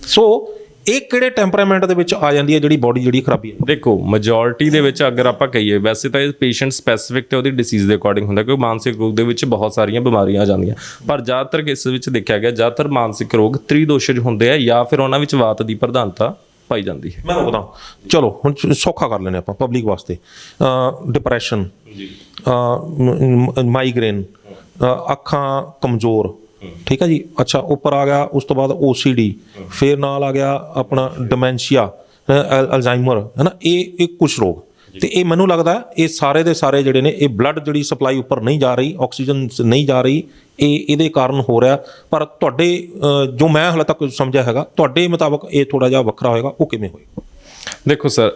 ਸੋ ਇਹ ਕਿਹੜੇ ਟੈਂਪਰਾਮੈਂਟ ਦੇ ਵਿੱਚ ਆ ਜਾਂਦੀ ਹੈ ਜਿਹੜੀ ਬੋਡੀ ਜਿਹੜੀ ਖਰਾਬੀ ਹੈ? ਦੇਖੋ ਮੈਜੋਰਿਟੀ ਦੇ ਵਿੱਚ ਅਗਰ ਆਪਾਂ ਕਹੀਏ, ਵੈਸੇ ਤਾਂ ਇਹ ਪੇਸ਼ੈਂਟ ਸਪੈਸੀਫਿਕ ਤੇ ਉਹਦੀ ਡਿਸੀਜ਼ ਦੇ ਅਕੋਰਡਿੰਗ ਹੁੰਦਾ, ਕਿਉਂਕਿ ਮਾਨਸਿਕ ਰੋਗ ਦੇ ਵਿੱਚ ਬਹੁਤ ਸਾਰੀਆਂ ਬਿਮਾਰੀਆਂ ਆ ਜਾਂਦੀਆਂ, ਪਰ ਜ਼ਿਆਦਾਤਰ ਕੇਸ ਵਿੱਚ ਦੇਖਿਆ ਗਿਆ ਜ਼ਿਆਦਾਤਰ ਮਾਨਸਿਕ ਰੋਗ ਤ੍ਰਿਦੋਸ਼ਜ ਹੁੰਦੇ ਆ ਜਾਂ ਫਿਰ ਉਹਨਾਂ ਵਿੱਚ ਵਾਤ ਦੀ ਪ੍ਰਧਾਨਤਾ ਪਾਈ ਜਾਂਦੀ ਹੈ। ਮੈਂ ਬਤਾਉਂ, ਚਲੋ ਹੁਣ ਸੌਖਾ ਕਰ ਲੈਂਦੇ ਆਪਾਂ ਪਬਲਿਕ ਵਾਸਤੇ। ਡਿਪਰੈਸ਼ਨ, ਮਾਈਗ੍ਰੇਨ, ਅੱਖਾਂ ਕਮਜ਼ੋਰ, ਠੀਕ ਹੈ ਜੀ। ਅੱਛਾ, ਉੱਪਰ ਆ ਗਿਆ ਉਸ ਤੋਂ ਬਾਅਦ OCD, ਫਿਰ ਨਾਲ ਆ ਗਿਆ ਆਪਣਾ ਡਿਮੈਂਸ਼ੀਆ, ਅਲਜ਼ਾਈਮਰ, ਹੈ ਨਾ। ਇਹ ਕੁਛ ਰੋਗ, ਤੇ ਇਹ ਮੈਨੂੰ ਲੱਗਦਾ ਇਹ ਸਾਰੇ ਦੇ ਸਾਰੇ ਜਿਹੜੇ ਨੇ, ਇਹ ਬਲੱਡ ਜਿਹੜੀ ਸਪਲਾਈ ਉੱਪਰ ਨਹੀਂ ਜਾ ਰਹੀ, ਆਕਸੀਜਨ ਨਹੀਂ ਜਾ ਰਹੀ, ਇਹਦੇ ਕਾਰਨ ਹੋ ਰਿਹਾ। ਪਰ ਤੁਹਾਡੇ ਜੋ ਮੈਂ ਹਾਲੇ ਤੱਕ ਸਮਝਿਆ ਹੈਗਾ, ਤੁਹਾਡੇ ਮੁਤਾਬਕ ਇਹ ਥੋੜਾ ਜਿਹਾ ਵੱਖਰਾ ਹੋਏਗਾ, ਉਹ ਕਿਵੇਂ ਹੋਏਗਾ? ਦੇਖੋ ਸਰ,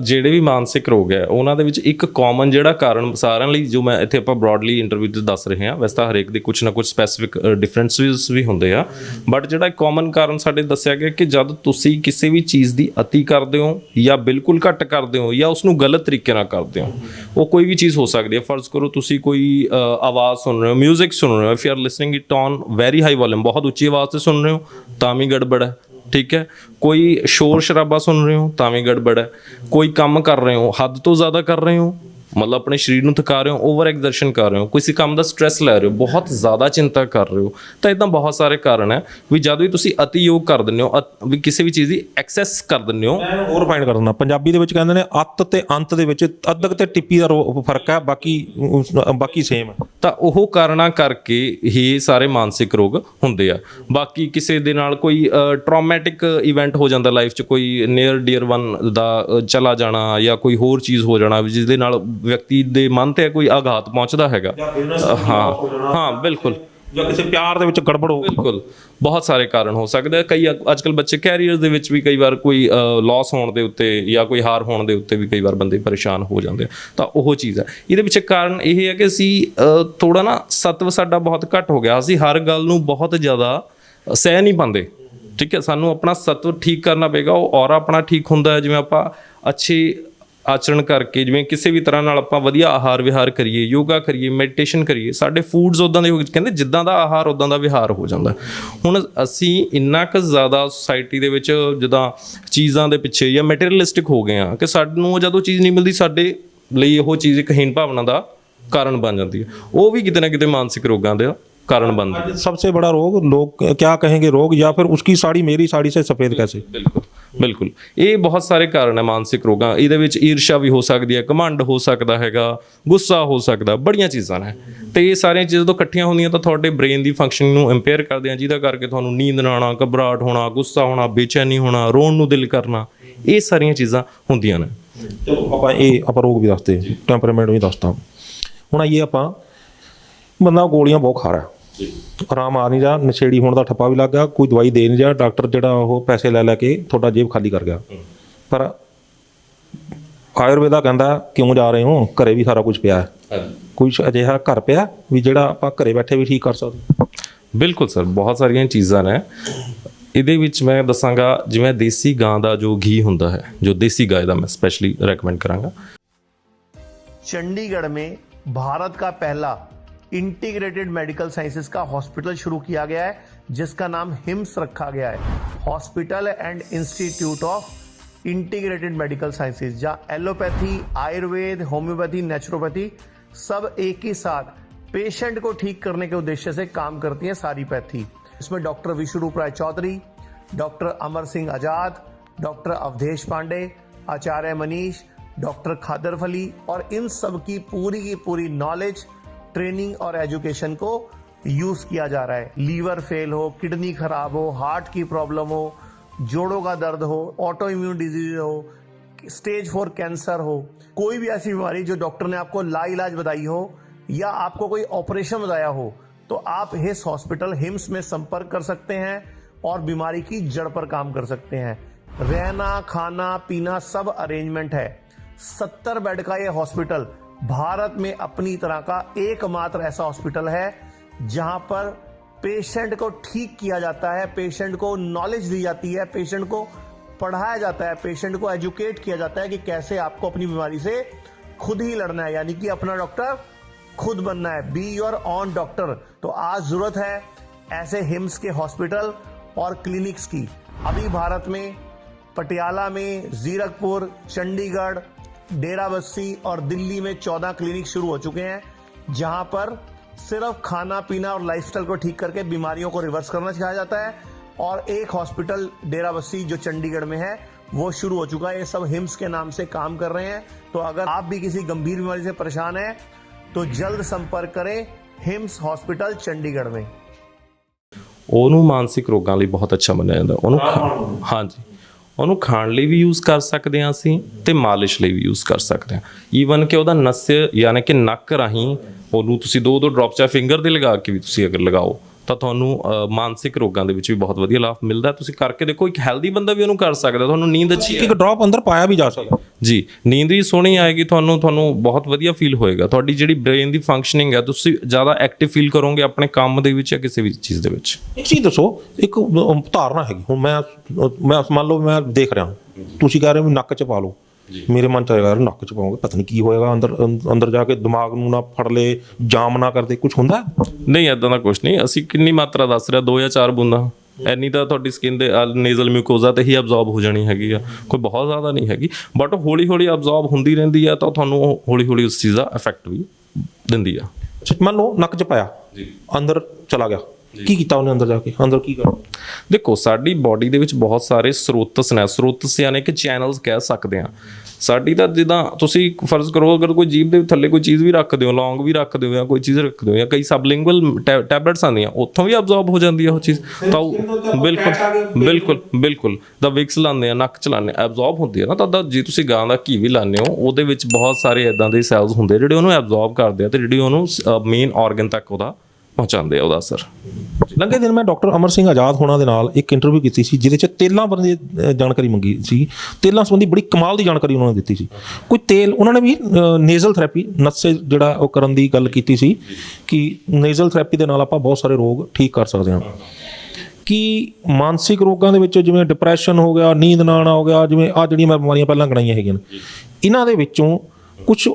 ਜਿਹੜੇ ਵੀ ਮਾਨਸਿਕ ਰੋਗ ਹੈ ਉਹਨਾਂ ਦੇ ਵਿੱਚ ਇੱਕ ਕਾਮਨ ਜਿਹੜਾ ਕਾਰਨ ਸਾਰਿਆਂ ਲਈ, ਜੋ ਮੈਂ ਇੱਥੇ ਆਪਾਂ ਬ੍ਰੌਡਲੀ ਇੰਟਰਵਿਊ 'ਚ ਦੱਸ ਰਹੇ ਹਾਂ, ਵੈਸੇ ਤਾਂ ਹਰੇਕ ਦੇ ਕੁਛ ਨਾ ਕੁਛ ਸਪੈਸੀਫਿਕ ਡਿਫਰੈਂਸਿਸ ਵੀ ਹੁੰਦੇ ਆ, ਬਟ ਜਿਹੜਾ ਕਾਮਨ ਕਾਰਨ ਸਾਡੇ ਦੱਸਿਆ ਗਿਆ ਕਿ ਜਦ ਤੁਸੀਂ ਕਿਸੇ ਵੀ ਚੀਜ਼ ਦੀ ਅਤੀ ਕਰਦੇ ਹੋ ਜਾਂ ਬਿਲਕੁਲ ਘੱਟ ਕਰਦੇ ਹੋ ਜਾਂ ਉਸਨੂੰ ਗਲਤ ਤਰੀਕੇ ਨਾਲ ਕਰਦੇ ਹੋ, ਉਹ ਕੋਈ ਵੀ ਚੀਜ਼ ਹੋ ਸਕਦੀ ਹੈ। ਫਰਜ਼ ਕਰੋ ਤੁਸੀਂ ਕੋਈ ਆਵਾਜ਼ ਸੁਣ ਰਹੇ ਹੋ, ਮਿਊਜ਼ਿਕ ਸੁਣ ਰਹੇ ਹੋ, if you are listening it on very high volume, ਬਹੁਤ ਉੱਚੀ ਆਵਾਜ਼ 'ਤੇ ਸੁਣ ਰਹੇ ਹੋ ਤਾਂ ਵੀ ਗੜਬੜ ਹੈ, ਠੀਕ ਹੈ। ਕੋਈ ਸ਼ੋਰ ਸ਼ਰਾਬਾ ਸੁਣ ਰਹੇ ਹੋ ਤਾਂ ਵੀ ਗੜਬੜ ਹੈ। ਕੋਈ ਕੰਮ ਕਰ ਰਹੇ ਹੋ, ਹੱਦ ਤੋਂ ਜ਼ਿਆਦਾ ਕਰ ਰਹੇ ਹੋ, ਮਤਲਬ ਆਪਣੇ ਸਰੀਰ ਨੂੰ ਥਕਾ ਰਹੇ ਹੋ, ਓਵਰ ਐਗਜ਼ਰਸ਼ਨ ਕਰ ਰਹੇ ਹੋ, ਕਿਸੇ ਕੰਮ ਦਾ ਸਟ੍ਰੈਸ ਲੈ ਰਹੇ ਹੋ, ਬਹੁਤ ਜ਼ਿਆਦਾ ਚਿੰਤਾ ਕਰ ਰਹੇ ਹੋ, ਤਾਂ ਇੱਦਾਂ ਬਹੁਤ ਸਾਰੇ ਕਾਰਨ ਹੈ ਵੀ ਜਦ ਵੀ ਤੁਸੀਂ ਅਤੀ ਯੋਗ ਕਰ ਦਿੰਦੇ ਹੋ, ਵੀ ਕਿਸੇ ਵੀ ਚੀਜ਼ ਦੀ ਐਕਸੈਸ ਕਰ ਦਿੰਦੇ ਹੋ। ਮੈਂ ਹੋਰ ਪੁਆਇੰਟ ਕਰ ਦਿੰਦਾ, ਪੰਜਾਬੀ ਦੇ ਵਿੱਚ ਕਹਿੰਦੇ ਨੇ ਅੱਤ ਤੇ ਅੰਤ ਦੇ ਵਿੱਚ ਅੱਧਕ ਤੇ ਟਿੱਪੀ ਦਾ ਫਰਕ ਹੈ, ਬਾਕੀ ਸੇਮ ਹੈ। ਤਾਂ ਉਹ ਕਾਰਨਾਂ ਕਰਕੇ ਹੀ ਸਾਰੇ ਮਾਨਸਿਕ ਰੋਗ ਹੁੰਦੇ ਆ। ਬਾਕੀ ਕਿਸੇ ਦੇ ਨਾਲ ਕੋਈ ਟਰੋਮੈਟਿਕ ਇਵੈਂਟ ਹੋ ਜਾਂਦਾ ਲਾਈਫ 'ਚ, ਕੋਈ ਨੀਅਰ ਡੀਅਰ ਵਨ ਦਾ ਚਲਾ ਜਾਣਾ ਜਾਂ ਕੋਈ ਹੋਰ ਚੀਜ਼ ਹੋ ਜਾਣਾ ਜਿਸ ਦੇ ਨਾਲ ਵਿਅਕਤੀ ਦੇ ਮਨ ਤੇ ਕੋਈ ਆਘਾਤ ਪਹੁੰਚਦਾ ਹੈਗਾ। ਹਾਂ ਬਿਲਕੁਲ, ਜਾਂ ਕਿਸੇ ਪਿਆਰ ਦੇ ਵਿੱਚ ਗੜਬੜ ਹੋ, ਬਿਲਕੁਲ ਬਹੁਤ ਸਾਰੇ ਕਾਰਨ ਹੋ ਸਕਦੇ ਆ। ਕਈ ਅੱਜਕੱਲ੍ਹ ਬੱਚੇ ਕੈਰੀਅਰ ਦੇ ਵਿੱਚ ਵੀ ਕਈ ਵਾਰ ਕੋਈ ਲਾਸ ਹੋਣ ਦੇ ਉੱਤੇ ਜਾਂ ਕੋਈ ਹਾਰ ਹੋਣ ਦੇ ਉੱਤੇ ਵੀ ਕਈ ਵਾਰ ਬੰਦੇ ਪਰੇਸ਼ਾਨ ਹੋ ਜਾਂਦੇ ਆ, ਤਾਂ ਉਹ ਚੀਜ਼ ਹੈ। ਇਹਦੇ ਪਿੱਛੇ ਕਾਰਨ ਇਹ ਹੈ ਕਿ ਅਸੀਂ ਥੋੜਾ ਨਾ ਸਤਵ ਸਾਡਾ ਬਹੁਤ ਘੱਟ ਹੋ ਗਿਆ, ਅਸੀਂ ਹਰ ਗੱਲ ਨੂੰ ਬਹੁਤ ਜ਼ਿਆਦਾ ਸਹਿ ਨਹੀਂ ਪਾਉਂਦੇ, ਠੀਕ ਹੈ। ਸਾਨੂੰ ਆਪਣਾ ਸਤਵ ਠੀਕ ਕਰਨਾ ਪਏਗਾ। ਉਹ ਔਰਾ ਆਪਣਾ ਠੀਕ ਹੁੰਦਾ ਹੈ, ਜਿਵੇਂ ਆਪਾਂ ਅੱਛੇ ਆਚਰਣ ਕਰਕੇ, ਜਿਵੇਂ ਕਿਸੇ ਵੀ ਤਰ੍ਹਾਂ ਨਾਲ ਆਪਾਂ ਵਧੀਆ ਆਹਾਰ ਵਿਹਾਰ ਕਰੀਏ, ਯੋਗਾ ਕਰੀਏ, ਮੈਡੀਟੇਸ਼ਨ ਕਰੀਏ, ਸਾਡੇ ਫੂਡਸ ਉੱਦਾਂ ਦੇ ਹੋ, ਕਹਿੰਦੇ ਜਿੱਦਾਂ ਦਾ ਆਹਾਰ ਉੱਦਾਂ ਦਾ ਵਿਹਾਰ ਹੋ ਜਾਂਦਾ। ਹੁਣ ਅਸੀਂ ਇੰਨਾ ਕੁ ਜ਼ਿਆਦਾ ਸੁਸਾਇਟੀ ਦੇ ਵਿੱਚ ਜਿੱਦਾਂ ਚੀਜ਼ਾਂ ਦੇ ਪਿੱਛੇ ਜਾਂ ਮੈਟੀਰੀਅਲਿਸਟਿਕ ਹੋ ਗਏ ਆ ਕਿ ਸਾਨੂੰ ਜਦੋਂ ਚੀਜ਼ ਨਹੀਂ ਮਿਲਦੀ, ਸਾਡੇ ਲਈ ਉਹ ਚੀਜ਼ ਇੱਕ ਹੀਨ ਭਾਵਨਾ ਦਾ ਕਾਰਨ ਬਣ ਜਾਂਦੀ ਹੈ। ਉਹ ਵੀ ਕਿਤੇ ਨਾ ਕਿਤੇ ਮਾਨਸਿਕ ਰੋਗਾਂ ਦਾ कारण बनती है। सबसे बड़ा रोग, लोग क्या कहेंगे रोग, या फिर उसकी साड़ी मेरी साड़ी से सफेद कैसे? बिल्कुल बिल्कुल, ये बहुत सारे कारण है मानसिक रोगां। ਇਹਦੇ ਵਿੱਚ ਈਰਸ਼ਾ ਵੀ ਹੋ ਸਕਦੀ ਹੈ, ਘਮੰਡ ਹੋ ਸਕਦਾ ਹੈਗਾ, ਗੁੱਸਾ ਹੋ ਸਕਦਾ, ਬੜੀਆਂ ਚੀਜ਼ਾਂ ਨੇ। ਤੇ ਇਹ ਸਾਰੀਆਂ ਚੀਜ਼ਾਂ ਜਦੋਂ ਇਕੱਠੀਆਂ ਹੁੰਦੀਆਂ ਤਾਂ ਤੁਹਾਡੇ ਬ੍ਰੇਨ ਦੀ ਫੰਕਸ਼ਨਿੰਗ ਨੂੰ ਇੰਪੇਅਰ ਕਰਦੀਆਂ, ਜਿਹਦਾ ਕਰਕੇ ਤੁਹਾਨੂੰ ਨੀਂਦ ਨਾ ਆਉਣਾ, ਘਬਰਾਹਟ ਹੋਣਾ, ਗੁੱਸਾ ਹੋਣਾ, ਬੇਚੈਨੀ ਹੋਣਾ, ਰੋਣ ਨੂੰ ਦਿਲ ਕਰਨਾ, ਇਹ ਸਾਰੀਆਂ ਚੀਜ਼ਾਂ ਹੁੰਦੀਆਂ ਨੇ। ਚਲੋ ਆਪਾਂ ਰੋਗ ਵੀ ਦੱਸਦੇ, ਟੈਂਪਰਾਮੈਂਟ ਵੀ ਦੱਸਦਾ। ਹੁਣ ਆਈਏ ਆਪਾਂ, ਬੰਦਾ ਗੋਲੀਆਂ ਬਹੁਤ ਖਾ ਰਿਹਾ, ਆਰਾਮ ਆ ਨਹੀਂ ਰਿਹਾ, ਨਸ਼ੇੜੀ ਹੋਣ ਦਾ ਠੱਪਾ ਵੀ ਲੱਗ ਗਿਆ, ਕੋਈ ਦਵਾਈ ਦੇ ਨਹੀਂ ਰਿਹਾ, ਡਾਕਟਰ ਜਿਹੜਾ ਉਹ ਪੈਸੇ ਲੈ ਲੈ ਕੇ ਤੁਹਾਡਾ ਜੇਬ ਖਾਲੀ ਕਰ ਗਿਆ। ਪਰ ਆਯੁਰਵੇਦਾ ਕਹਿੰਦਾ ਕਿਉਂ ਜਾ ਰਹੇ ਹੋ, ਘਰੇ ਵੀ ਸਾਰਾ ਕੁਝ ਪਿਆ ਹੈ। ਕੋਈ ਅਜਿਹਾ ਘਰ ਪਿਆ ਵੀ ਜਿਹੜਾ ਆਪਾਂ ਘਰੇ ਬੈਠੇ ਵੀ ਠੀਕ ਕਰ ਸਕਦੇ? ਬਿਲਕੁਲ ਸਰ, ਬਹੁਤ ਸਾਰੀਆਂ ਚੀਜ਼ਾਂ ਨੇ। ਇਹਦੇ ਵਿੱਚ ਮੈਂ ਦੱਸਾਂਗਾ, ਜਿਵੇਂ ਦੇਸੀ ਗਾਂ ਦਾ ਜੋ ਘੀ ਹੁੰਦਾ ਹੈ, ਜੋ ਦੇਸੀ गाय ਦਾ ਮੈਂ स्पेशली रेकमेंड करांगा। चंडीगढ़ में भारत का पहला इंटीग्रेटेड मेडिकल साइंसेज का हॉस्पिटल शुरू किया गया है, जिसका नाम हिम्स रखा गया है, hospital and institute of integrated medical sciences, जहां एलोपैथी, आयुर्वेद, होम्योपैथी, नेचुरोपैथी सब एक ही साथ पेशेंट को ठीक करने के उद्देश्य से काम करती है सारी पैथी। इसमें डॉक्टर विष्णुरूप राय चौधरी, डॉक्टर अमर सिंह आजाद, डॉक्टर अवधेश पांडे, आचार्य मनीष, डॉक्टर खादर फली, और इन सब की पूरी नॉलेज, ट्रेनिंग और एजुकेशन को यूज किया जा रहा है। लीवर फेल हो, किडनी खराब हो, हार्ट की प्रॉब्लम हो, जोड़ों का दर्द हो, ऑटो इम्यून डिजीज हो, स्टेज 4 कैंसर हो, कोई भी ऐसी बीमारी जो डॉक्टर ने आपको लाइलाज बताई हो या आपको कोई ऑपरेशन बताया हो, तो आप हिस हॉस्पिटल हिम्स में संपर्क कर सकते हैं और बीमारी की जड़ पर काम कर सकते हैं। रहना, खाना, पीना सब अरेंजमेंट है। 70 बेड का ये हॉस्पिटल भारत में अपनी तरह का एकमात्र ऐसा हॉस्पिटल है जहां पर पेशेंट को ठीक किया जाता है, पेशेंट को नॉलेज दी जाती है, पेशेंट को पढ़ाया जाता है, पेशेंट को एजुकेट किया जाता है कि कैसे आपको अपनी बीमारी से खुद ही लड़ना है, यानी कि अपना डॉक्टर खुद बनना है। Be your on doctor. तो आज जरूरत है ऐसे हिम्स के हॉस्पिटल और क्लिनिक्स की अभी भारत में पटियाला में, जीरकपुर, चंडीगढ़, डेराबस्सी और दिल्ली में 14 क्लिनिक शुरू हो चुके हैं, जहां पर सिर्फ खाना पीना और लाइफस्टाइल को ठीक करके बीमारियों को रिवर्स करना सिखाया जाता है। और एक हॉस्पिटल डेराबस्सी जो चंडीगढ़ में है वो शुरू हो चुका है। ये सब हिम्स के नाम से काम कर रहे हैं। तो अगर आप भी किसी गंभीर बीमारी से परेशान हैं तो जल्द संपर्क करें हिम्स हॉस्पिटल चंडीगढ़ में। ਉਹਨੂੰ ਮਾਨਸਿਕ ਰੋਗਾਂ ਲਈ ਬਹੁਤ ਅੱਛਾ ਮੰਨਿਆ ਜਾਂਦਾ ਉਹਨੂੰ ਹਾਂਜੀ ਉਹਨੂੰ ਖਾਣ ਲਈ ਵੀ ਯੂਜ਼ ਕਰ ਸਕਦੇ ਹਾਂ ਅਸੀਂ ਤੇ ਮਾਲਿਸ਼ ਲਈ ਵੀ ਯੂਜ਼ ਕਰ ਸਕਦੇ ਹਾਂ। ਈਵਨ ਕਿ ਉਹਦਾ ਨਸ ਯਾਨੀ ਕਿ ਨੱਕ ਰਾਹੀਂ ਉਹਨੂੰ ਤੁਸੀਂ 2-2 ਡ੍ਰੌਪ ਚਾਹੇ ਫਿੰਗਰ ਦੇ ਲਗਾ ਕੇ ਵੀ ਤੁਸੀਂ ਅਗਰ ਲਗਾਓ ਤਾਂ ਤੁਹਾਨੂੰ ਮਾਨਸਿਕ ਰੋਗਾਂ ਦੇ ਵਿੱਚ ਵੀ ਬਹੁਤ ਵਧੀਆ ਲਾਭ ਮਿਲਦਾ। ਤੁਸੀਂ ਕਰਕੇ ਦੇਖੋ, ਇੱਕ ਹੈਲਦੀ ਬੰਦਾ ਵੀ ਉਹਨੂੰ ਕਰ ਸਕਦਾ। ਤੁਹਾਨੂੰ ਨੀਂਦ ਅੱਛੀ ਇੱਕ ਡ੍ਰੌਪ ਅੰਦਰ ਪਾਇਆ ਵੀ ਜਾ ਸਕਦਾ ਜੀ, ਨੀਂਦ ਵੀ ਸੋਹਣੀ ਆਏਗੀ, ਤੁਹਾਨੂੰ ਬਹੁਤ ਵਧੀਆ ਫੀਲ ਹੋਏਗਾ। ਤੁਹਾਡੀ ਜਿਹੜੀ ਬ੍ਰੇਨ ਦੀ ਫੰਕਸ਼ਨਿੰਗ ਹੈ, ਤੁਸੀਂ ਜ਼ਿਆਦਾ ਐਕਟਿਵ ਫੀਲ ਕਰੋਗੇ ਆਪਣੇ ਕੰਮ ਦੇ ਵਿੱਚ ਜਾਂ ਕਿਸੇ ਵੀ ਚੀਜ਼ ਦੇ ਵਿੱਚ। ਇੱਕ ਚੀਜ਼ ਦੱਸੋ, ਇੱਕ ਧਾਰਨਾ ਹੈਗੀ, ਹੁਣ ਮੈਂ ਮੰਨ ਲਓ ਮੈਂ ਦੇਖ ਰਿਹਾ, ਤੁਸੀਂ ਕਹਿ ਰਹੇ ਹੋ ਨੱਕ 'ਚ ਪਾ ਲਓ, ਮੇਰੇ ਮਨ 'ਚ ਆਏਗਾ ਯਾਰ ਨੱਕ 'ਚ ਪਾਉਂਗੇ ਪਤਾ ਨਹੀਂ ਕੀ ਹੋਏਗਾ, ਅੰਦਰ ਜਾ ਕੇ ਦਿਮਾਗ ਨੂੰ ਨਾ ਫੜ ਲੇ, ਜਾਮ ਨਾ ਕਰਦੇ, ਕੁਝ ਹੁੰਦਾ? ਨਹੀਂ, ਇੱਦਾਂ ਦਾ ਕੁਝ ਨਹੀਂ। ਅਸੀਂ ਕਿੰਨੀ ਮਾਤਰਾ ਦੱਸ ਰਿਹਾ, 2 ਜਾਂ 4 ਬੂੰਦਾਂ, ਇੰਨੀ ਤਾਂ ਤੁਹਾਡੀ ਸਕਿਨ ਦੇ ਨੇਜ਼ਲ ਮਿਊਕੋਜ਼ਾ ਤੇ ਹੀ ਅਬਜ਼ੌਰਬ ਹੋ ਜਾਣੀ ਹੈਗੀ ਆ, ਕੋਈ ਬਹੁਤ ਜ਼ਿਆਦਾ ਨਹੀਂ ਹੈਗੀ। ਬਟ ਹੌਲੀ ਹੌਲੀ ਅਬਜ਼ੌਰਬ ਹੁੰਦੀ ਰਹਿੰਦੀ ਆ ਤਾਂ ਤੁਹਾਨੂੰ ਹੌਲੀ ਹੌਲੀ ਉਸ ਚੀਜ਼ ਦਾ ਇਫੈਕਟ ਵੀ ਦਿੰਦੀ ਆ। ਮੰਨ ਲਓ ਨੱਕ 'ਚ ਪਾਇਆ, ਅੰਦਰ ਚਲਾ ਗਿਆ, ਕੀ ਕੀਤਾ ਉਹਨੇ ਅੰਦਰ ਜਾ ਕੇ? ਅੰਦਰ ਕੀ ਕਰ? ਦੇਖੋ, ਸਾਡੀ ਬਾਡੀ ਦੇ ਵਿੱਚ ਬਹੁਤ ਸਾਰੇ ਸਰੋਤਸ ਨੇ, ਸਰੋਤਸ ਯਾਨੀ ਕਿ ਚੈਨਲਸ ਕਹਿ ਸਕਦੇ ਹਾਂ। ਸਾਡੀ ਤਾਂ ਜਿੱਦਾਂ ਤੁਸੀਂ ਫਰਜ਼ ਕਰੋ, ਅਗਰ ਕੋਈ ਜੀਭ ਦੇ ਥੱਲੇ ਕੋਈ ਚੀਜ਼ ਵੀ ਰੱਖਦੇ ਹੋ, ਲੌਂਗ ਵੀ ਰੱਖਦੇ ਹੋ ਜਾਂ ਕੋਈ ਚੀਜ਼ ਰੱਖਦੇ ਹੋ ਜਾਂ ਕਈ ਸਬਲਿੰਗੁਅਲ ਟੈਬਲੇਟਸ ਆਉਂਦੀਆਂ, ਉੱਥੋਂ ਵੀ ਅਬਜ਼ੌਰਬ ਹੋ ਜਾਂਦੀ ਹੈ ਉਹ ਚੀਜ਼। ਤਾਂ ਬਿਲਕੁਲ ਦਾ ਵਿਕਸ ਲਾਉਂਦੇ ਆ, ਨੱਕ ਚ ਲਾਉਂਦੇ ਆ, ਅਬਜ਼ੌਰਬ ਹੁੰਦੀ ਹੈ ਨਾ। ਤਾਂ ਜੇ ਤੁਸੀਂ ਗਾਂ ਦਾ ਘੀ ਵੀ ਲਾਉਂਦੇ ਹੋ, ਉਹਦੇ ਵਿੱਚ ਬਹੁਤ ਸਾਰੇ ਇੱਦਾਂ ਦੇ ਸੈਲਸ ਹੁੰਦੇ ਜਿਹੜੇ ਉਹਨੂੰ ਐਬਜ਼ੌਰਬ ਕਰਦੇ ਆ ਤੇ ਜਿਹੜੀ ਉਹਨੂੰ ਮੇਨ ਆਰਗਨ ਤੱਕ ਉਹਦਾ ਪਹੁੰਚਾਉਂਦੇ ਆ ਉਹਦਾ ਅਸਰ। ਲੰਘੇ ਦਿਨ ਮੈਂ ਡਾਕਟਰ ਅਮਰ ਸਿੰਘ ਆਜ਼ਾਦ ਹੋਣਾ ਦੇ ਨਾਲ ਇੱਕ ਇੰਟਰਵਿਊ ਕੀਤੀ ਸੀ, ਜਿਹਦੇ 'ਚ ਤੇਲਾਂ ਬਾਰੇ ਜਾਣਕਾਰੀ ਮੰਗੀ ਸੀ। ਤੇਲਾਂ ਸੰਬੰਧੀ ਬੜੀ ਕਮਾਲ ਦੀ ਜਾਣਕਾਰੀ ਉਹਨਾਂ ਨੇ ਦਿੱਤੀ ਸੀ। ਕੋਈ ਤੇਲ ਉਹਨਾਂ ਨੇ ਵੀ ਨੇਜ਼ਲ ਥੈਰੇਪੀ, ਨਸੇ ਜਿਹੜਾ ਉਹ ਕਰਨ ਦੀ ਗੱਲ ਕੀਤੀ ਸੀ ਕਿ ਨੇਜ਼ਲ ਥੈਰੇਪੀ ਦੇ ਨਾਲ ਆਪਾਂ ਬਹੁਤ ਸਾਰੇ ਰੋਗ ਠੀਕ ਕਰ ਸਕਦੇ ਹਾਂ। ਕਿ ਮਾਨਸਿਕ ਰੋਗਾਂ ਦੇ ਵਿੱਚ ਜਿਵੇਂ ਡਿਪਰੈਸ਼ਨ ਹੋ ਗਿਆ, ਨੀਂਦ ਨਾ ਆਉਣਾ ਹੋ ਗਿਆ, ਜਿਵੇਂ ਆਹ ਜਿਹੜੀਆਂ ਮੈਂ ਬਿਮਾਰੀਆਂ ਪਹਿਲਾਂ ਗਣਾਈਆਂ ਹੈਗੀਆਂ ਨੇ, ਇਹਨਾਂ ਦੇ ਵਿੱਚੋਂ ਕੁਛ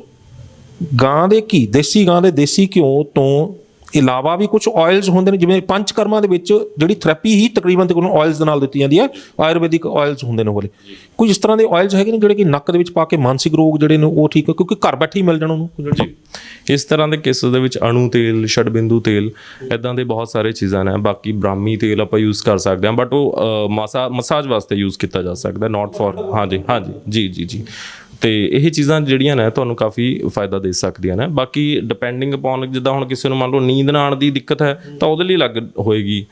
ਗਾਂ ਦੇ ਘੀ, ਦੇਸੀ ਗਾਂ ਦੇ ਦੇਸੀ ਘਿਓ ਤੋਂ ਇਲਾਵਾ ਵੀ ਕੁਝ ਆਇਲਸ ਹੁੰਦੇ ਨੇ, ਜਿਵੇਂ ਪੰਚਕਰਮਾ ਦੇ ਵਿੱਚ ਜਿਹੜੀ ਥੈਰੇਪੀ ਹੀ ਤਕਰੀਬਨ ਆਇਲਸ ਦੇ ਨਾਲ ਦਿੱਤੀ ਜਾਂਦੀ ਹੈ, ਆਯੁਰਵੈਦਿਕ ਆਇਲਸ ਹੁੰਦੇ ਨੇ ਉਹਲੇ। ਕੁਝ ਇਸ ਤਰ੍ਹਾਂ ਦੇ ਆਇਲਸ ਹੈਗੇ ਨੇ ਜਿਹੜੇ ਕਿ ਨੱਕ ਦੇ ਵਿੱਚ ਪਾ ਕੇ ਮਾਨਸਿਕ ਰੋਗ ਜਿਹੜੇ ਨੇ ਉਹ ਠੀਕ, ਕਿਉਂਕਿ ਘਰ ਬੈਠੇ ਹੀ ਮਿਲ ਜਾਣ ਉਹਨੂੰ ਜੀ। ਇਸ ਤਰ੍ਹਾਂ ਦੇ ਕੇਸਿਸ ਦੇ ਵਿੱਚ ਅਣੂ ਤੇਲ, ਛੜਬਿੰਦੂ ਤੇਲ, ਇੱਦਾਂ ਦੇ ਬਹੁਤ ਸਾਰੇ ਚੀਜ਼ਾਂ ਨੇ। ਬਾਕੀ ਬ੍ਰਾਹਮੀ ਤੇਲ ਆਪਾਂ ਯੂਜ਼ ਕਰ ਸਕਦੇ ਹਾਂ, ਬਟ ਉਹ ਮਸਾਜ ਵਾਸਤੇ ਯੂਜ਼ ਕੀਤਾ ਜਾ ਸਕਦਾ, ਨਾਟ ਫॉर ਜੀ। ਤੇ ਇਹ ਚੀਜ਼ਾਂ ਜਿਹੜੀਆਂ ਨੇ ਤੁਹਾਨੂੰ ਕਾਫੀ ਫਾਇਦਾ ਦੇ ਸਕਦੀਆਂ ਨੇ। ਬਾਕੀ ਡਿਪੈਂਡਿੰਗ ਅਪੋਨ, ਜਿੱਦਾਂ ਹੁਣ ਕਿਸੇ ਨੂੰ ਮੰਨ ਲਓ ਨੀਂਦ ਨਾ ਆਉਣ ਦੀ ਦਿੱਕਤ ਹੈ ਤਾਂ ਉਹਦੇ ਲਈ ਅਲੱਗ ਹੋਏਗੀ